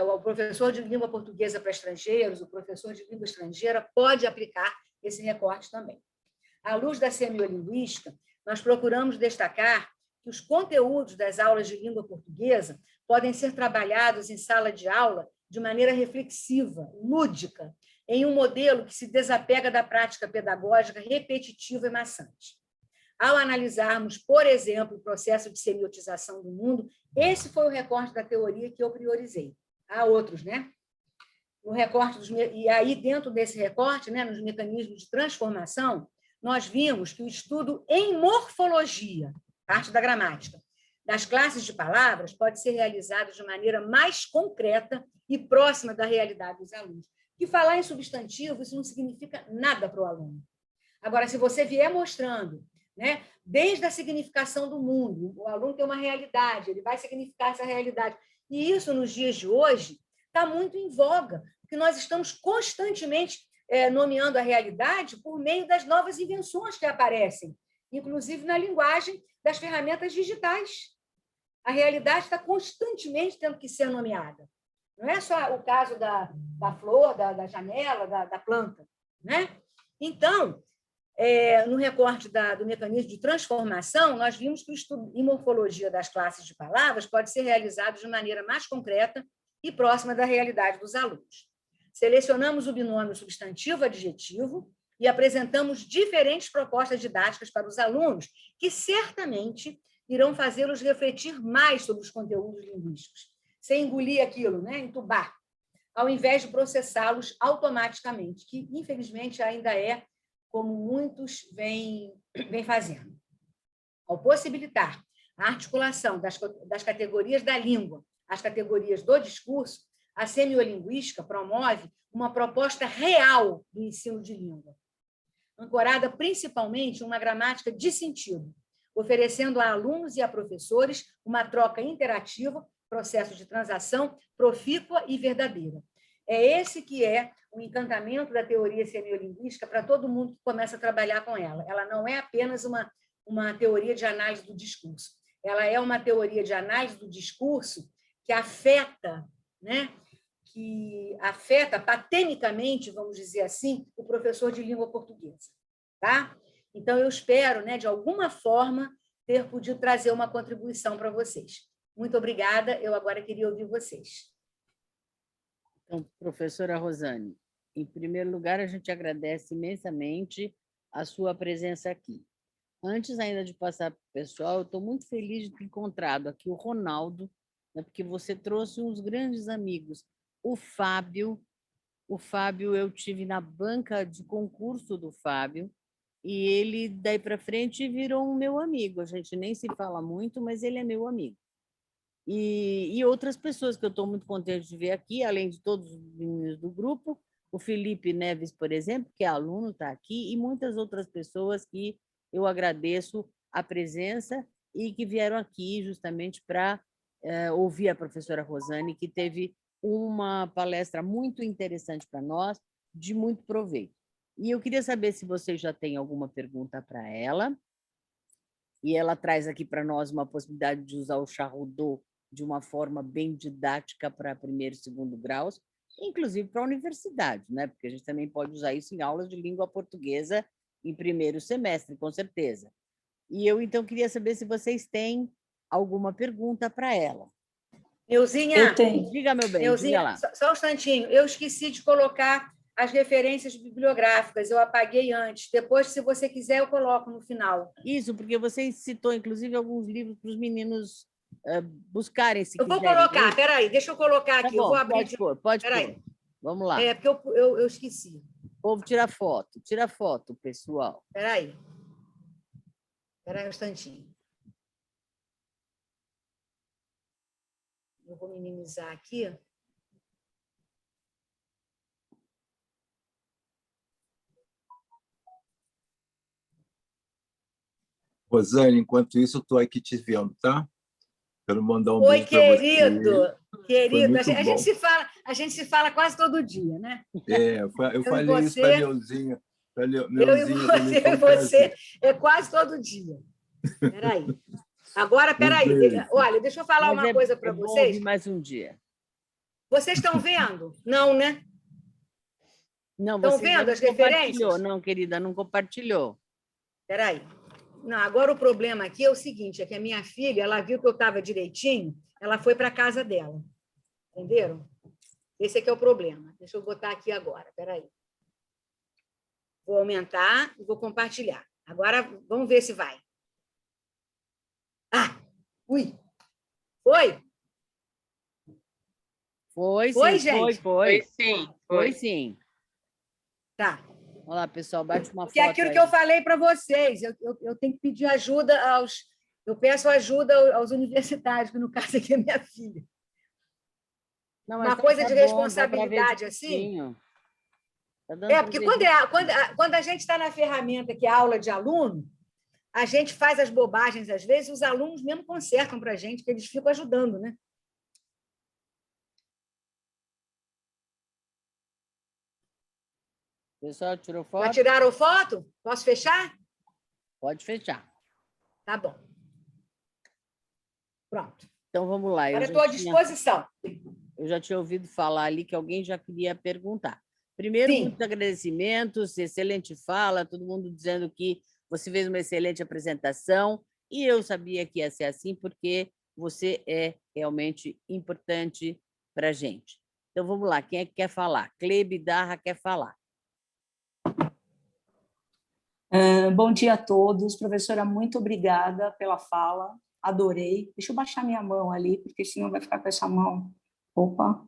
Speaker 2: o professor de língua portuguesa para estrangeiros, o professor de língua estrangeira, pode aplicar esse recorte também. À luz da semiolinguística, nós procuramos destacar que os conteúdos das aulas de língua portuguesa podem ser trabalhados em sala de aula de maneira reflexiva, lúdica, em um modelo que se desapega da prática pedagógica repetitiva e maçante. Ao analisarmos, por exemplo, o processo de semiotização do mundo, esse foi o recorte da teoria que eu priorizei. Há outros, né? No recorte e aí, dentro desse recorte, né, nos mecanismos de transformação, nós vimos que o estudo em morfologia, parte da gramática, das classes de palavras pode ser realizado de maneira mais concreta e próxima da realidade dos alunos. Que falar em substantivo, isso não significa nada para o aluno. Agora, se você vier mostrando, né, desde a significação do mundo, o aluno tem uma realidade, ele vai significar essa realidade. E isso, nos dias de hoje, está muito em voga, porque nós estamos constantemente nomeando a realidade por meio das novas invenções que aparecem, inclusive na linguagem das ferramentas digitais. A realidade está constantemente tendo que ser nomeada. Não é só o caso da flor, da janela, da planta, né? Então, no recorte do mecanismo de transformação, nós vimos que o estudo em morfologia das classes de palavras pode ser realizado de maneira mais concreta e próxima da realidade dos alunos. Selecionamos o binômio substantivo-adjetivo e apresentamos diferentes propostas didáticas para os alunos que certamente irão fazê-los refletir mais sobre os conteúdos linguísticos, sem engolir aquilo, né? Entubar, ao invés de processá-los automaticamente, que, infelizmente, ainda é como muitos vêm fazendo. Ao possibilitar a articulação das categorias da língua às categorias do discurso, a semiolinguística promove uma proposta real do ensino de língua, ancorada principalmente em uma gramática de sentido, oferecendo a alunos e a professores uma troca interativa, processo de transação profícua e verdadeira. É esse que é o encantamento da teoria semiolinguística para todo mundo que começa a trabalhar com ela. Ela não é apenas uma teoria de análise do discurso, ela é uma teoria de análise do discurso que afeta, né? Que afeta patenicamente, vamos dizer assim, o professor de língua portuguesa. Tá? Então, eu espero, né, de alguma forma, ter podido trazer uma contribuição para vocês. Muito obrigada, eu agora queria ouvir vocês.
Speaker 1: Então, professora Rosane, em primeiro lugar, a gente agradece imensamente a sua presença aqui. Antes ainda de passar para o pessoal, eu estou muito feliz de ter encontrado aqui o Ronaldo, né, porque você trouxe uns grandes amigos. O Fábio eu tive na banca de concurso do Fábio, e ele, daí para frente, virou um meu amigo. A gente nem se fala muito, mas ele é meu amigo. E outras pessoas que eu estou muito contente de ver aqui, além de todos os meninos do grupo, o Felipe Neves, por exemplo, que é aluno, está aqui, e muitas outras pessoas que eu agradeço a presença e que vieram aqui justamente para ouvir a professora Rosane, que teve uma palestra muito interessante para nós, de muito proveito. E eu queria saber se você já tem alguma pergunta para ela, e ela traz aqui para nós uma possibilidade de usar o Charrodot de uma forma bem didática para primeiro e segundo graus, inclusive para a universidade, né? Porque a gente também pode usar isso em aulas de língua portuguesa em primeiro semestre, com certeza. E eu, então, queria saber se vocês têm alguma pergunta para ela.
Speaker 2: Neuzinha,
Speaker 4: eu tenho.
Speaker 1: Diga, meu bem,
Speaker 2: Neuzinha,
Speaker 1: diga lá.
Speaker 2: só um instantinho, eu esqueci de colocar as referências bibliográficas, eu apaguei antes. Depois, se você quiser, eu coloco no final.
Speaker 1: Isso, porque você citou, inclusive, alguns livros para os meninos buscarem, se quiserem.
Speaker 2: Eu vou colocar, peraí, deixa eu colocar aqui.
Speaker 1: Tá bom,
Speaker 2: eu vou abrir
Speaker 1: pode
Speaker 2: peraí.
Speaker 1: pôr. Vamos lá.
Speaker 2: É, porque eu esqueci.
Speaker 1: O povo tira foto, pessoal.
Speaker 2: Peraí um instantinho. Eu vou minimizar aqui.
Speaker 5: Rosane, enquanto isso, eu estou aqui te vendo, tá? Quero mandar um
Speaker 2: Oi,
Speaker 5: beijo para você.
Speaker 2: Querido. A gente se fala quase todo dia, né?
Speaker 5: Eu falei isso para a Neuzinha.
Speaker 2: Eu e você é quase todo dia. Peraí. Agora, peraí. Olha, deixa eu falar uma coisa para vocês.
Speaker 1: Bom, mais um dia.
Speaker 2: Vocês estão vendo? Não, né?
Speaker 1: Não,
Speaker 2: estão vendo as referências?
Speaker 1: Não, querida, não compartilhou.
Speaker 2: Peraí. Não, agora o problema aqui é o seguinte, é que a minha filha, ela viu que eu estava direitinho, ela foi para a casa dela. Entenderam? Esse aqui é o problema. Deixa eu botar aqui agora, peraí. Vou aumentar e vou compartilhar. Agora, vamos ver se vai. Ui! Foi?
Speaker 1: Foi,
Speaker 2: gente?
Speaker 1: Foi sim.
Speaker 2: Tá.
Speaker 1: Olha lá, pessoal, bate uma foto.
Speaker 2: Que é aquilo que eu falei para vocês. Eu tenho que pedir ajuda Eu peço ajuda aos universitários, que no caso aqui é minha filha.
Speaker 1: Não,
Speaker 2: uma coisa de responsabilidade assim. Porque quando a gente está na ferramenta que é a aula de aluno, a gente faz as bobagens às vezes, e os alunos mesmo consertam para a gente, que eles ficam ajudando, né?
Speaker 1: Pessoal, tirou foto?
Speaker 2: Já tiraram foto? Posso fechar?
Speaker 1: Pode fechar.
Speaker 2: Tá bom. Pronto.
Speaker 1: Então, vamos lá.
Speaker 2: Agora estou à disposição.
Speaker 1: Eu já tinha ouvido falar ali que alguém já queria perguntar. Primeiro, muitos agradecimentos, excelente fala, todo mundo dizendo que você fez uma excelente apresentação, e eu sabia que ia ser assim, porque você é realmente importante para a gente. Então, vamos lá. Quem é que quer falar? Clebe Darra quer falar.
Speaker 4: Bom dia a todos. Professora, muito obrigada pela fala, adorei. Deixa eu baixar minha mão ali, porque senão vai ficar com essa mão, opa,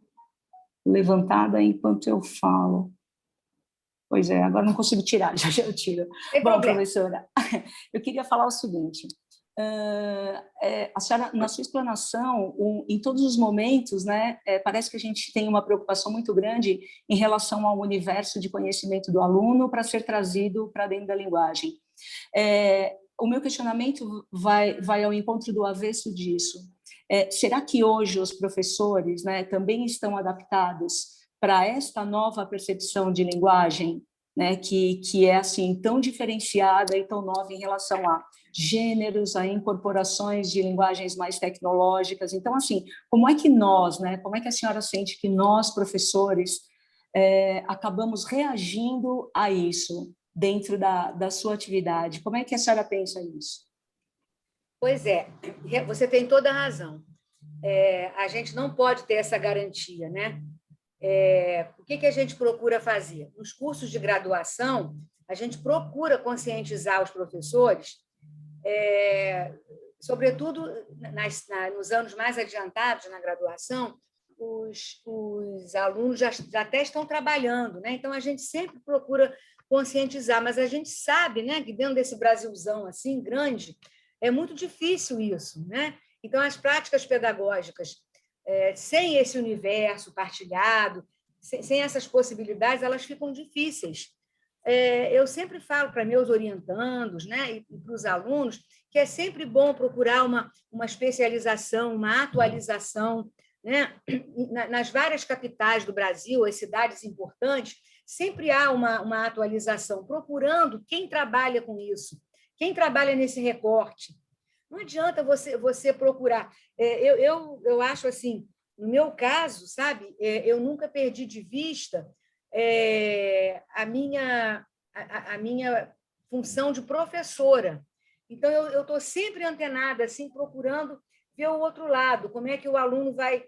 Speaker 4: levantada enquanto eu falo. Pois é, agora não consigo tirar, já eu tiro. Bom, professora, eu queria falar o seguinte, a senhora, na sua explanação, em todos os momentos, né, parece que a gente tem uma preocupação muito grande em relação ao universo de conhecimento do aluno para ser trazido para dentro da linguagem. O meu questionamento vai ao encontro do avesso disso. Será que hoje os professores, né, também estão adaptados para esta nova percepção de linguagem, né, que é assim tão diferenciada e tão nova em relação a gêneros, a incorporações de linguagens mais tecnológicas? Então, assim, como é que nós, né, como é que a senhora sente que nós, professores, acabamos reagindo a isso dentro da sua atividade? Como é que a senhora pensa nisso?
Speaker 2: Pois é, você tem toda a razão. A gente não pode ter essa garantia, né? O que a gente procura fazer? Nos cursos de graduação, a gente procura conscientizar os professores, sobretudo nos anos mais adiantados na graduação, os alunos já até estão trabalhando, né? Então, a gente sempre procura conscientizar, mas a gente sabe, né, que dentro desse Brasilzão assim grande, é muito difícil isso, né? Então, as práticas pedagógicas, sem esse universo partilhado, sem essas possibilidades, elas ficam difíceis. Eu sempre falo para meus orientandos, né, e para os alunos, que é sempre bom procurar uma especialização, uma atualização, né? Nas várias capitais do Brasil, as cidades importantes, sempre há uma atualização, procurando quem trabalha com isso, quem trabalha nesse recorte. Não adianta você procurar. Eu acho assim, no meu caso, sabe, eu nunca perdi de vista a minha função de professora. Então, eu estou sempre antenada, assim, procurando ver o outro lado, como é que o aluno vai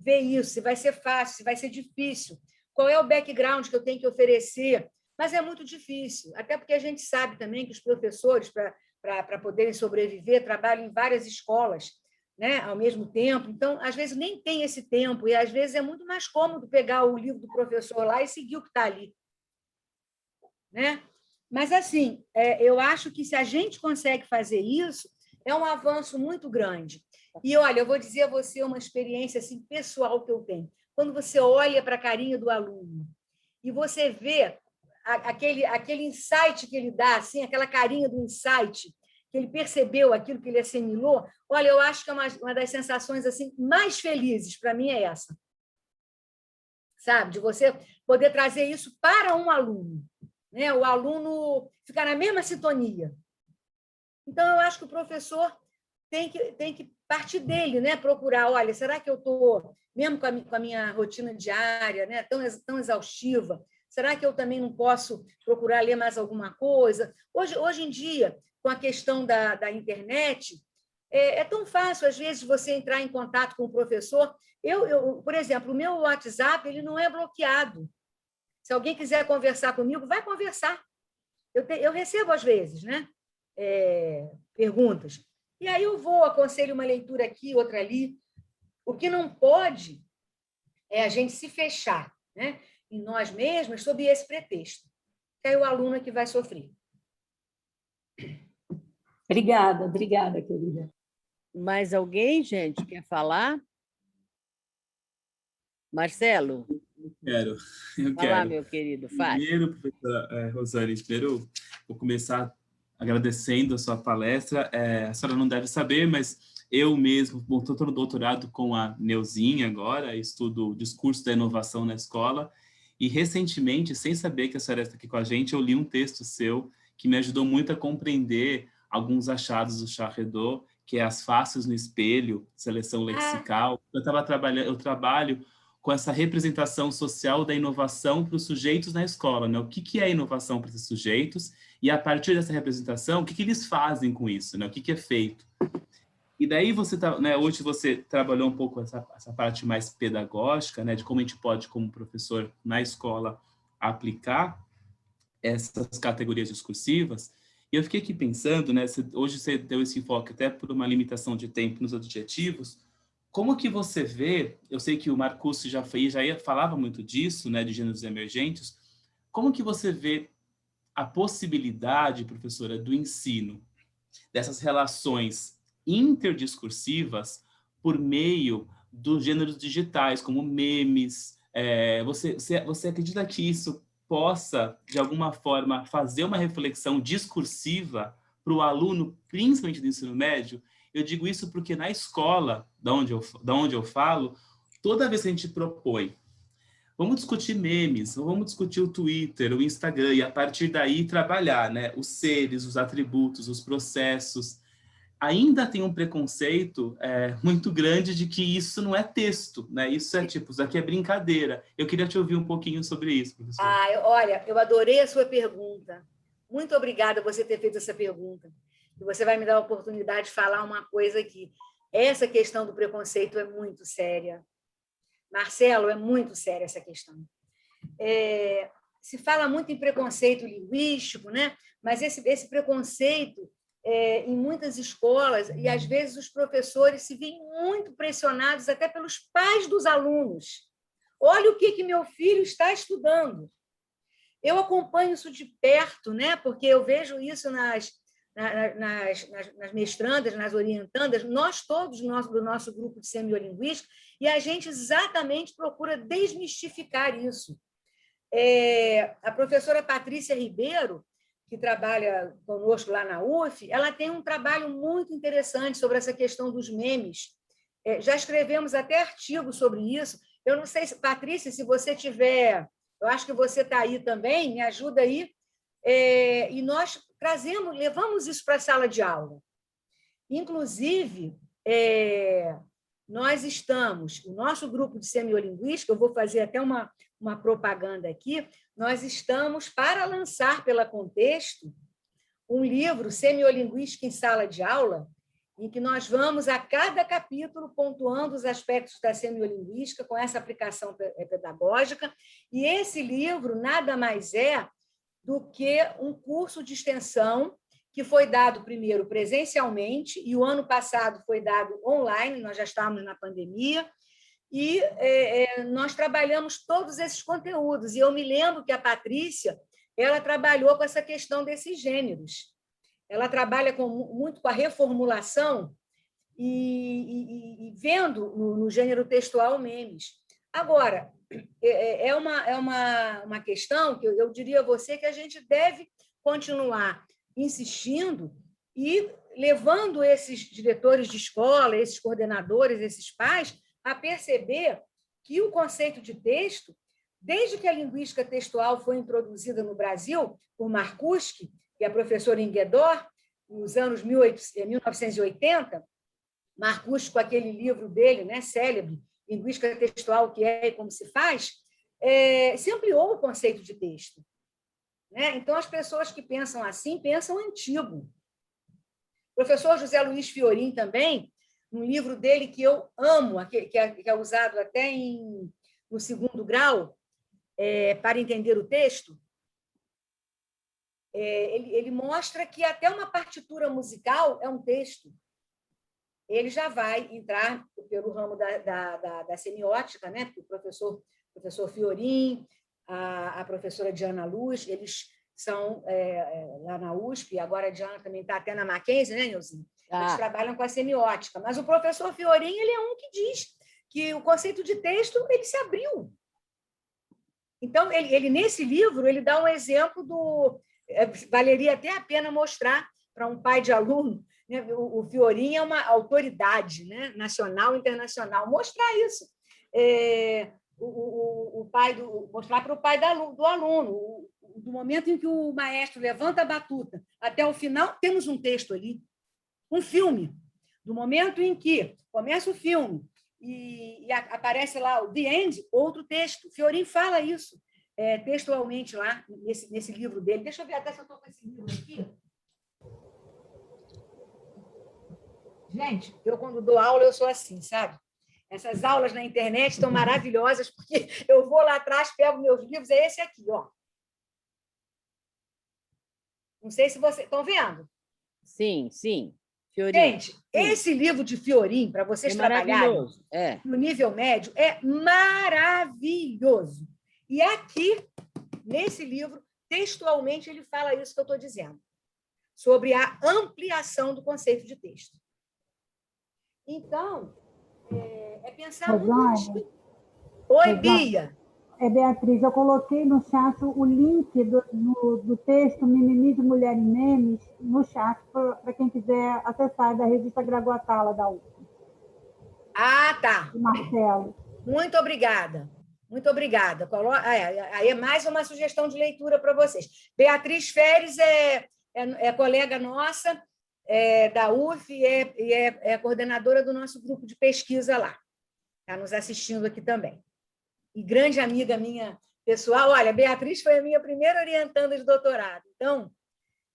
Speaker 2: ver isso, se vai ser fácil, se vai ser difícil, qual é o background que eu tenho que oferecer, mas é muito difícil, até porque a gente sabe também que os professores, para poderem sobreviver, trabalham em várias escolas, né, ao mesmo tempo, então, às vezes, nem tem esse tempo, e às vezes é muito mais cômodo pegar o livro do professor lá e seguir o que está ali. Né? Mas, assim, eu acho que se a gente consegue fazer isso, é um avanço muito grande. E, olha, eu vou dizer a você uma experiência assim, pessoal que eu tenho. Quando você olha para a carinha do aluno e você vê aquele insight que ele dá, assim, aquela carinha do insight, que ele percebeu aquilo que ele assimilou, olha, eu acho que é uma das sensações assim, mais felizes para mim é essa. Sabe? De você poder trazer isso para um aluno. Né? O aluno ficar na mesma sintonia. Então, eu acho que o professor tem que partir dele, né? Procurar, olha, será que eu estou, mesmo com a minha rotina diária, né? tão exaustiva, será que eu também não posso procurar ler mais alguma coisa? Hoje em dia, com a questão da internet, é tão fácil, às vezes, você entrar em contato com o professor. Por exemplo, o meu WhatsApp ele não é bloqueado. Se alguém quiser conversar comigo, vai conversar. Eu recebo, às vezes, né? Perguntas. E aí eu vou, aconselho uma leitura aqui, outra ali. O que não pode é a gente se fechar, né, em nós mesmos sob esse pretexto. Que aí o aluno é que vai sofrer.
Speaker 4: Obrigada, querida.
Speaker 1: Mais alguém, gente, quer falar? Marcelo?
Speaker 6: Eu quero.
Speaker 1: Fala, meu querido, fale.
Speaker 6: Primeiro, professora Rosane, primeiro vou começar agradecendo a sua palestra. A senhora não deve saber, mas eu mesmo estou no doutorado com a Neuzinha agora, estudo discurso da inovação na escola, e recentemente, sem saber que a senhora está aqui com a gente, eu li um texto seu que me ajudou muito a compreender alguns achados do Charles Redot, que é As Faces no Espelho, Seleção Lexical. Eu trabalho com essa representação social da inovação para os sujeitos na escola, né? O que é inovação para esses sujeitos e, a partir dessa representação, o que eles fazem com isso, né? O que é feito. E daí, hoje você trabalhou um pouco essa parte mais pedagógica, né? De como a gente pode, como professor na escola, aplicar. essas categorias discursivas. E eu fiquei aqui pensando, né, hoje você deu esse enfoque até por uma limitação de tempo nos adjetivos, como que você vê, eu sei que o Marcuse já falava muito disso, né, de gêneros emergentes, como que você vê a possibilidade, professora, do ensino, dessas relações interdiscursivas por meio dos gêneros digitais, como memes? Você acredita que isso possa, de alguma forma, fazer uma reflexão discursiva para o aluno, principalmente do ensino médio? Eu digo isso porque na escola, da onde eu falo, toda vez que a gente propõe, vamos discutir memes, vamos discutir o Twitter, o Instagram, e a partir daí trabalhar, né, os seres, os atributos, os processos, ainda tem um preconceito muito grande de que isso não é texto, né? Isso é tipo, isso aqui é brincadeira. Eu queria te ouvir um pouquinho sobre isso, professor.
Speaker 2: Olha, eu adorei a sua pergunta. Muito obrigada por você ter feito essa pergunta. E você vai me dar a oportunidade de falar uma coisa aqui. Essa questão do preconceito é muito séria. Marcelo, é muito séria essa questão. Se fala muito em preconceito linguístico, né? Mas esse preconceito, em muitas escolas, e às vezes os professores se veem muito pressionados até pelos pais dos alunos. Olha o que meu filho está estudando. Eu acompanho isso de perto, né? Porque eu vejo isso nas mestrandas, nas orientandas, nós todos do nosso grupo de semiolinguística, e a gente exatamente procura desmistificar isso. A professora Patrícia Ribeiro, que trabalha conosco lá na UF, ela tem um trabalho muito interessante sobre essa questão dos memes. Já escrevemos até artigos sobre isso. Eu não sei, Patrícia, se você tiver... Eu acho que você está aí também, me ajuda aí. E nós levamos isso para a sala de aula. Inclusive, nós estamos, o nosso grupo de semiolinguística, eu vou fazer até uma propaganda aqui, nós estamos para lançar pela Contexto um livro, Semiolinguística em Sala de Aula, em que nós vamos, a cada capítulo, pontuando os aspectos da semiolinguística com essa aplicação pedagógica, e esse livro nada mais é do que um curso de extensão que foi dado primeiro presencialmente, e o ano passado foi dado online, nós já estávamos na pandemia, e nós trabalhamos todos esses conteúdos. E eu me lembro que a Patrícia ela trabalhou com essa questão desses gêneros. Ela trabalha muito com a reformulação e vendo no gênero textual memes. Agora, é uma questão que eu diria a você que a gente deve continuar insistindo e levando esses diretores de escola, esses coordenadores, esses pais, a perceber que o conceito de texto, desde que a linguística textual foi introduzida no Brasil por Marcuse e a professora Inguedor, nos anos 1980, Marcuse, com aquele livro dele, né, célebre, Linguística Textual, o que é e como se faz, se ampliou o conceito de texto. Né? Então, as pessoas que pensam assim, pensam antigo. O professor José Luiz Fiorin também, um livro dele que eu amo, que é usado até no segundo grau, para entender o texto, ele mostra que até uma partitura musical é um texto. Ele já vai entrar pelo ramo da semiótica, né? Porque o professor Fiorin, a professora Diana Luz, eles são lá na USP, e agora a Diana também está até na Mackenzie, né, Neuzinho? Eles trabalham com a semiótica. Mas o professor Fiorin ele é um que diz que o conceito de texto ele se abriu. Então, ele nesse livro, ele dá um exemplo do... valeria até a pena mostrar para um pai de aluno, né? O Fiorin é uma autoridade, né? Nacional e internacional. Mostrar isso. Mostrar para o pai do aluno. Do momento em que o maestro levanta a batuta até o final, temos um texto ali. Um filme. Do momento em que começa o filme e aparece lá o The End, outro texto. Fiorin fala isso textualmente lá, nesse livro dele. Deixa eu ver até se eu estou com esse livro aqui. Gente, eu quando dou aula, eu sou assim, sabe? Essas aulas na internet estão maravilhosas, porque eu vou lá atrás, pego meus livros, é esse aqui, ó. Não sei se vocês estão vendo.
Speaker 1: Sim, sim. Fiorim.
Speaker 2: Gente, esse livro de Fiorim, para vocês trabalharem no nível médio, é maravilhoso. E aqui, nesse livro, textualmente, ele fala isso que eu estou dizendo, sobre a ampliação do conceito de texto. Então, é pensar muito... Oi, Bia.
Speaker 7: Beatriz, eu coloquei no chat o link do texto Mimimi de Mulher em Memes no chat para quem quiser acessar, da revista Gragoatala da UF.
Speaker 2: Ah, tá.
Speaker 7: Marcelo.
Speaker 2: Muito obrigada. Muito obrigada. Aí é mais uma sugestão de leitura para vocês. Beatriz Feres é colega nossa da UF e é coordenadora do nosso grupo de pesquisa lá. Está nos assistindo aqui também. E grande amiga minha pessoal. Olha, Beatriz foi a minha primeira orientanda de doutorado. Então,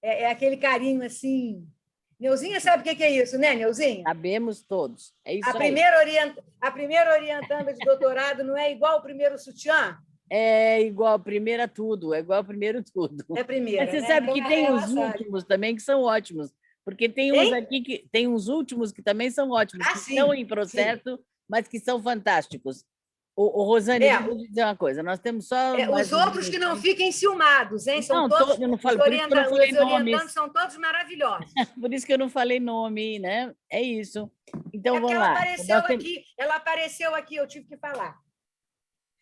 Speaker 2: é aquele carinho assim... Neuzinha sabe o que é isso, né, Neuzinha?
Speaker 1: Sabemos todos. É isso
Speaker 2: a primeira orientanda de doutorado não é igual ao primeiro sutiã?
Speaker 1: É igual a primeira tudo, é igual ao primeiro tudo.
Speaker 2: É a primeira,
Speaker 1: mas você
Speaker 2: né?
Speaker 1: sabe
Speaker 2: então,
Speaker 1: que tem os últimos também que são ótimos, porque tem uns aqui que tem uns últimos que também são ótimos, que estão em processo, mas que são fantásticos. O Rosane, vou dizer uma coisa, nós temos só...
Speaker 2: os outros que não fiquem ciumados, hein? São todos,
Speaker 1: eu não falo, por isso que eu não falei
Speaker 2: os orientandos são todos maravilhosos.
Speaker 1: Por isso que eu não falei nome, né? É isso. Então, vamos lá.
Speaker 2: Ela apareceu aqui, eu tive que falar.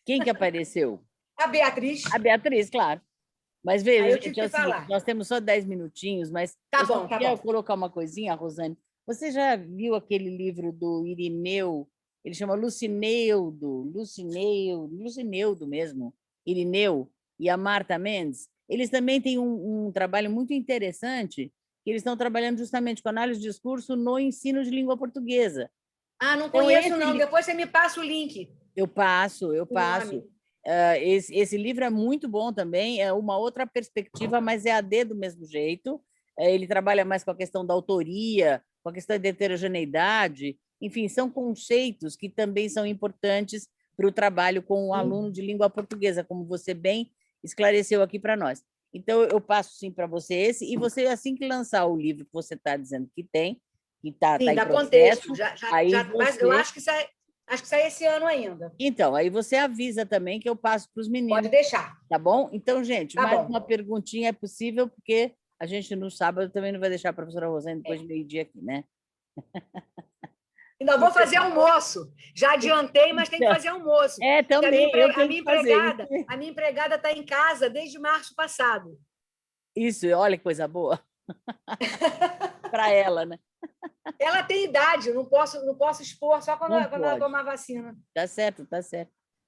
Speaker 1: Quem que apareceu?
Speaker 2: A Beatriz.
Speaker 1: A Beatriz, claro. Mas veja,
Speaker 2: eu tive que falar.
Speaker 1: Nós temos só 10 minutinhos, mas
Speaker 2: eu
Speaker 1: queria colocar uma coisinha, Rosane. Você já viu aquele livro do Irineu? Ele chama Lucineudo mesmo, Irineu e a Marta Mendes. Eles também têm um trabalho muito interessante, que eles estão trabalhando justamente com análise de discurso no ensino de língua portuguesa.
Speaker 2: Ah, não conheço, não. Depois você me passa o link.
Speaker 1: Eu passo. Esse livro é muito bom também, é uma outra perspectiva, mas é AD do mesmo jeito. Ele trabalha mais com a questão da autoria, com a questão da heterogeneidade. Enfim, são conceitos que também são importantes para o trabalho com o aluno de língua portuguesa, como você bem esclareceu aqui para nós. Então, eu passo sim para você esse, e você, assim que lançar o livro que você está dizendo que tem, que está em processo...
Speaker 2: Contexto. Mas eu acho que sai esse ano ainda.
Speaker 1: Então, aí você avisa também que eu passo para os meninos.
Speaker 2: Pode deixar.
Speaker 1: Tá bom? Então, gente, mais uma perguntinha é possível, porque a gente no sábado também não vai deixar a professora Rosane depois de meio-dia aqui, né?
Speaker 2: Ainda vou fazer almoço. Já adiantei, mas tem que fazer almoço.
Speaker 1: Também.
Speaker 2: A minha empregada está em casa desde março passado.
Speaker 1: Isso, olha que coisa boa. Para ela, né?
Speaker 2: Ela tem idade, não posso expor só quando ela tomar vacina.
Speaker 1: Tá certo.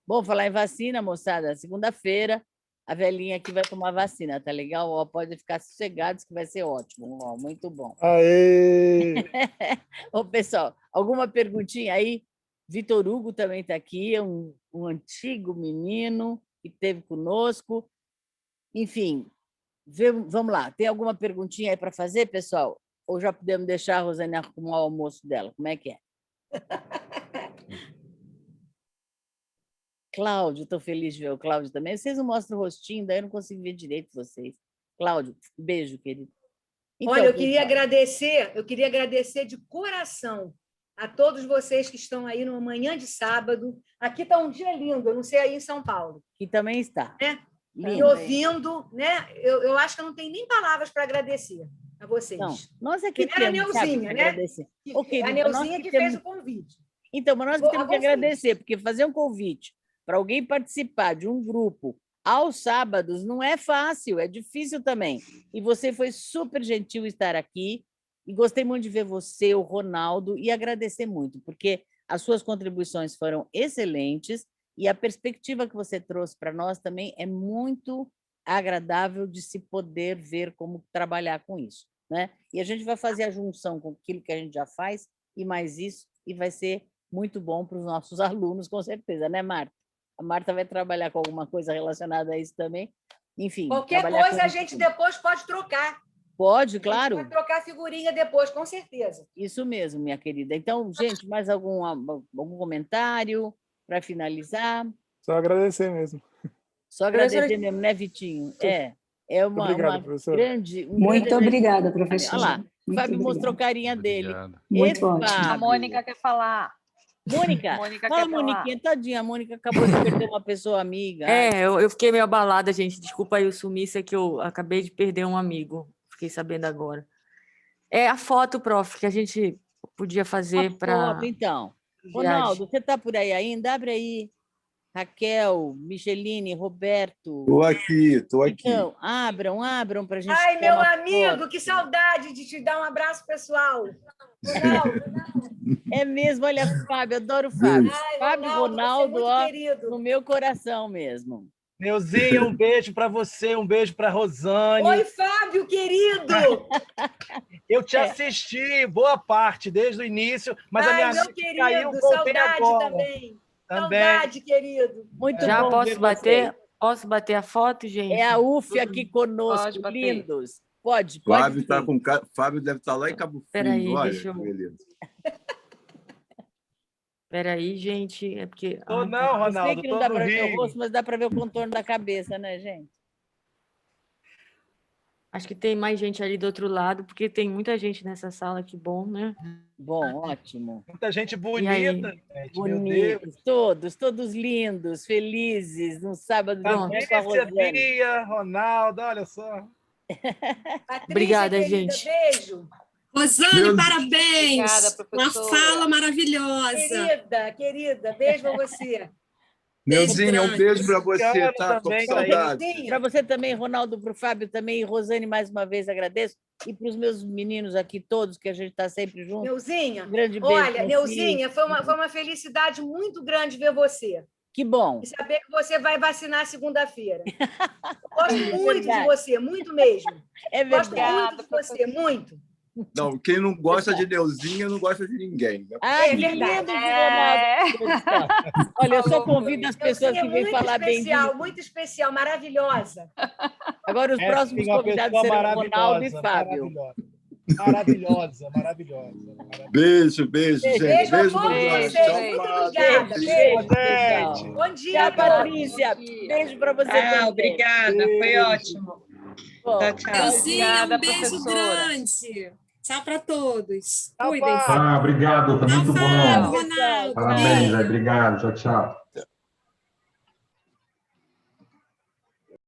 Speaker 1: Bom, falar em vacina, moçada, segunda-feira a velhinha aqui vai tomar vacina, tá legal? Ó, pode ficar sossegados que vai ser ótimo. Ó, muito bom.
Speaker 8: Aê!
Speaker 1: Ô, pessoal, alguma perguntinha aí? Vitor Hugo também está aqui, é um antigo menino que esteve conosco. Enfim, vamos lá. Tem alguma perguntinha aí para fazer, pessoal? Ou já podemos deixar a Rosane arrumar o almoço dela? Como é que é? Cláudio, estou feliz de ver o Cláudio também. Vocês não mostram o rostinho, daí eu não consigo ver direito vocês. Cláudio, beijo, querido.
Speaker 2: Então, olha, eu queria agradecer de coração a todos vocês que estão aí numa manhã de sábado. Aqui está um dia lindo, eu não sei aí em São Paulo.
Speaker 1: Que também está.
Speaker 2: Né? Me ouvindo, né? Eu acho que eu não tenho nem palavras para agradecer a vocês.
Speaker 1: Não, nós é que temos,
Speaker 2: a Neuzinha, né? A Neuzinha que fez o convite.
Speaker 1: Então, mas nós temos que agradecer, porque fazer um convite para alguém participar de um grupo aos sábados não é fácil, é difícil também. E você foi super gentil estar aqui, e gostei muito de ver você, o Ronaldo, e agradecer muito, porque as suas contribuições foram excelentes e a perspectiva que você trouxe para nós também é muito agradável de se poder ver como trabalhar com isso, né? E a gente vai fazer a junção com aquilo que a gente já faz e mais isso, e vai ser muito bom para os nossos alunos, com certeza, né, Marta? A Marta vai trabalhar com alguma coisa relacionada a isso também. Enfim.
Speaker 2: Qualquer coisa a gente depois pode trocar.
Speaker 1: Pode, claro.
Speaker 2: A gente vai trocar figurinha depois, com certeza.
Speaker 1: Isso mesmo, minha querida. Então, gente, mais algum comentário para finalizar?
Speaker 8: Só agradecer mesmo.
Speaker 1: Só agradecer mesmo, né, Vitinho? É
Speaker 8: Obrigado, professor.
Speaker 4: Muito
Speaker 1: grande...
Speaker 4: obrigada,
Speaker 1: Olha
Speaker 4: professora.
Speaker 1: lá, o
Speaker 4: Muito
Speaker 1: Fábio mostrou
Speaker 4: obrigada.
Speaker 1: carinha dele.
Speaker 4: Muito
Speaker 1: Esse
Speaker 4: ótimo.
Speaker 1: Fábio-
Speaker 9: A Mônica quer falar.
Speaker 1: Mônica,
Speaker 9: Mônica
Speaker 1: fala,
Speaker 9: quer falar.
Speaker 1: Moniquinha, tadinha, a Mônica acabou de perder uma pessoa amiga.
Speaker 10: Eu fiquei meio abalada, gente. Desculpa aí o sumiço, é que eu acabei de perder um amigo. Fiquei sabendo agora. É a foto, prof, que a gente podia fazer para...
Speaker 1: Então, Ronaldo, você está por aí ainda? Abre aí. Raquel, Micheline, Roberto.
Speaker 5: Estou aqui.
Speaker 1: Então, abram para a gente.
Speaker 2: Ai,
Speaker 1: tirar
Speaker 2: meu
Speaker 1: uma
Speaker 2: amigo,
Speaker 1: foto.
Speaker 2: que saudade de te dar um abraço pessoal. Ronaldo.
Speaker 1: É mesmo, olha, Fábio, adoro o Fábio.
Speaker 2: Ai,
Speaker 1: Fábio
Speaker 2: Ronaldo, você é muito
Speaker 1: ó,
Speaker 2: querido.
Speaker 1: no meu coração mesmo.
Speaker 8: Neuzinha, um beijo para você, um beijo para Rosane.
Speaker 2: Oi, Fábio, querido!
Speaker 8: Eu te assisti boa parte, desde o início, mas a minha
Speaker 2: meu
Speaker 8: net caiu,
Speaker 2: querido,
Speaker 8: voltei
Speaker 2: saudade
Speaker 8: agora.
Speaker 2: também. Saudade, querido.
Speaker 1: Muito
Speaker 10: Já
Speaker 1: bom
Speaker 10: posso
Speaker 1: ver
Speaker 10: bater?
Speaker 1: vocês.
Speaker 10: Posso bater a foto, gente?
Speaker 1: É a UF aqui conosco,
Speaker 9: Pode bater.
Speaker 1: lindos. Pode
Speaker 5: Fábio,
Speaker 1: sim.
Speaker 5: Fábio deve estar lá em Cabo Frio.
Speaker 10: Peraí,
Speaker 5: olha,
Speaker 10: deixa eu-
Speaker 5: beleza.
Speaker 10: Peraí, gente, é porque...
Speaker 8: Tô
Speaker 10: Ai,
Speaker 8: não,
Speaker 1: Eu sei
Speaker 8: Ronaldo,
Speaker 1: que não
Speaker 8: tô
Speaker 1: dá
Speaker 8: no
Speaker 1: para ver o
Speaker 8: Rio.
Speaker 1: rosto, mas dá para ver o contorno da cabeça, né, gente?
Speaker 10: Acho que tem mais gente ali do outro lado, porque tem muita gente nessa sala, que bom, né?
Speaker 1: Bom, ótimo.
Speaker 8: Muita gente
Speaker 10: aí?
Speaker 8: bonita, gente, meu Deus.
Speaker 1: Bonitos, todos lindos, felizes, num sábado de
Speaker 10: Pronto.
Speaker 1: manhã com a
Speaker 8: Patrícia,
Speaker 1: Rosane.
Speaker 8: Bia, Ronaldo, olha só.
Speaker 2: Patrícia,
Speaker 10: Obrigada,
Speaker 2: querida,
Speaker 10: gente.
Speaker 2: Beijo.
Speaker 11: Rosane,
Speaker 5: Meu-
Speaker 11: parabéns!
Speaker 9: Obrigada,
Speaker 11: Uma
Speaker 9: professora.
Speaker 11: fala maravilhosa.
Speaker 2: Querida, beijo para você.
Speaker 5: Neuzinha, um
Speaker 11: grande.
Speaker 5: beijo para você,
Speaker 8: Luciano
Speaker 5: tá? Tô com
Speaker 8: também tá aí.
Speaker 5: saudade.
Speaker 1: Para você também, Ronaldo, para o Fábio também, e Rosane, mais uma vez agradeço. E para os meus meninos aqui todos, que a gente está sempre junto.
Speaker 2: Neuzinha,
Speaker 1: Um grande beijo.
Speaker 2: olha,
Speaker 1: pra
Speaker 2: Neuzinha,
Speaker 1: ti.
Speaker 2: foi uma felicidade muito grande ver você.
Speaker 1: Que bom.
Speaker 2: E saber que você vai vacinar segunda-feira. Gosto
Speaker 1: É
Speaker 2: muito de
Speaker 1: verdade.
Speaker 2: você, muito mesmo.
Speaker 1: É
Speaker 2: Gosto
Speaker 1: verdade.
Speaker 2: muito de você, muito.
Speaker 5: Não, quem não gosta de Neuzinha não gosta de ninguém. Né?
Speaker 1: Ai,
Speaker 2: É
Speaker 1: que
Speaker 2: verdade.
Speaker 1: lindo, Ronaldo. Olha, eu só convido as pessoas
Speaker 2: Neuzinha
Speaker 1: que
Speaker 2: é
Speaker 1: vêm
Speaker 2: muito
Speaker 1: falar bem
Speaker 2: especial,
Speaker 1: disso.
Speaker 2: muito especial, maravilhosa.
Speaker 1: Agora, os próximos
Speaker 8: Tem uma
Speaker 1: convidados
Speaker 8: pessoa
Speaker 1: serão Ronaldo e
Speaker 8: maravilhosa,
Speaker 1: Fábio.
Speaker 8: maravilhosa, maravilhosa.
Speaker 5: Beijo, gente.
Speaker 2: Beijo a
Speaker 5: Beijo
Speaker 2: todos
Speaker 5: no
Speaker 9: Beijo,
Speaker 2: vocês.
Speaker 5: Tchau,
Speaker 9: gente.
Speaker 2: Muito
Speaker 5: Fábio.
Speaker 2: obrigada.
Speaker 1: Beijo,
Speaker 2: Beijo.
Speaker 8: gente.
Speaker 2: Bom dia,
Speaker 1: Tchau,
Speaker 2: Patrícia.
Speaker 1: Patrícia. Beijo para você
Speaker 12: Ah,
Speaker 1: também.
Speaker 12: obrigada, foi ótimo.
Speaker 1: Bom,
Speaker 12: Tchau, tchau.
Speaker 11: Neuzinha,
Speaker 9: Obrigada,
Speaker 11: um beijo
Speaker 9: professora.
Speaker 11: grande. Tchau para todos.
Speaker 8: Tchau,
Speaker 11: Cuidem-se.
Speaker 8: Fábio.
Speaker 13: Obrigado, foi
Speaker 11: Tchau,
Speaker 13: muito
Speaker 11: Fábio,
Speaker 13: bom.
Speaker 11: Ronaldo.
Speaker 13: Parabéns,
Speaker 11: Beijo.
Speaker 13: obrigado. Tchau, tchau.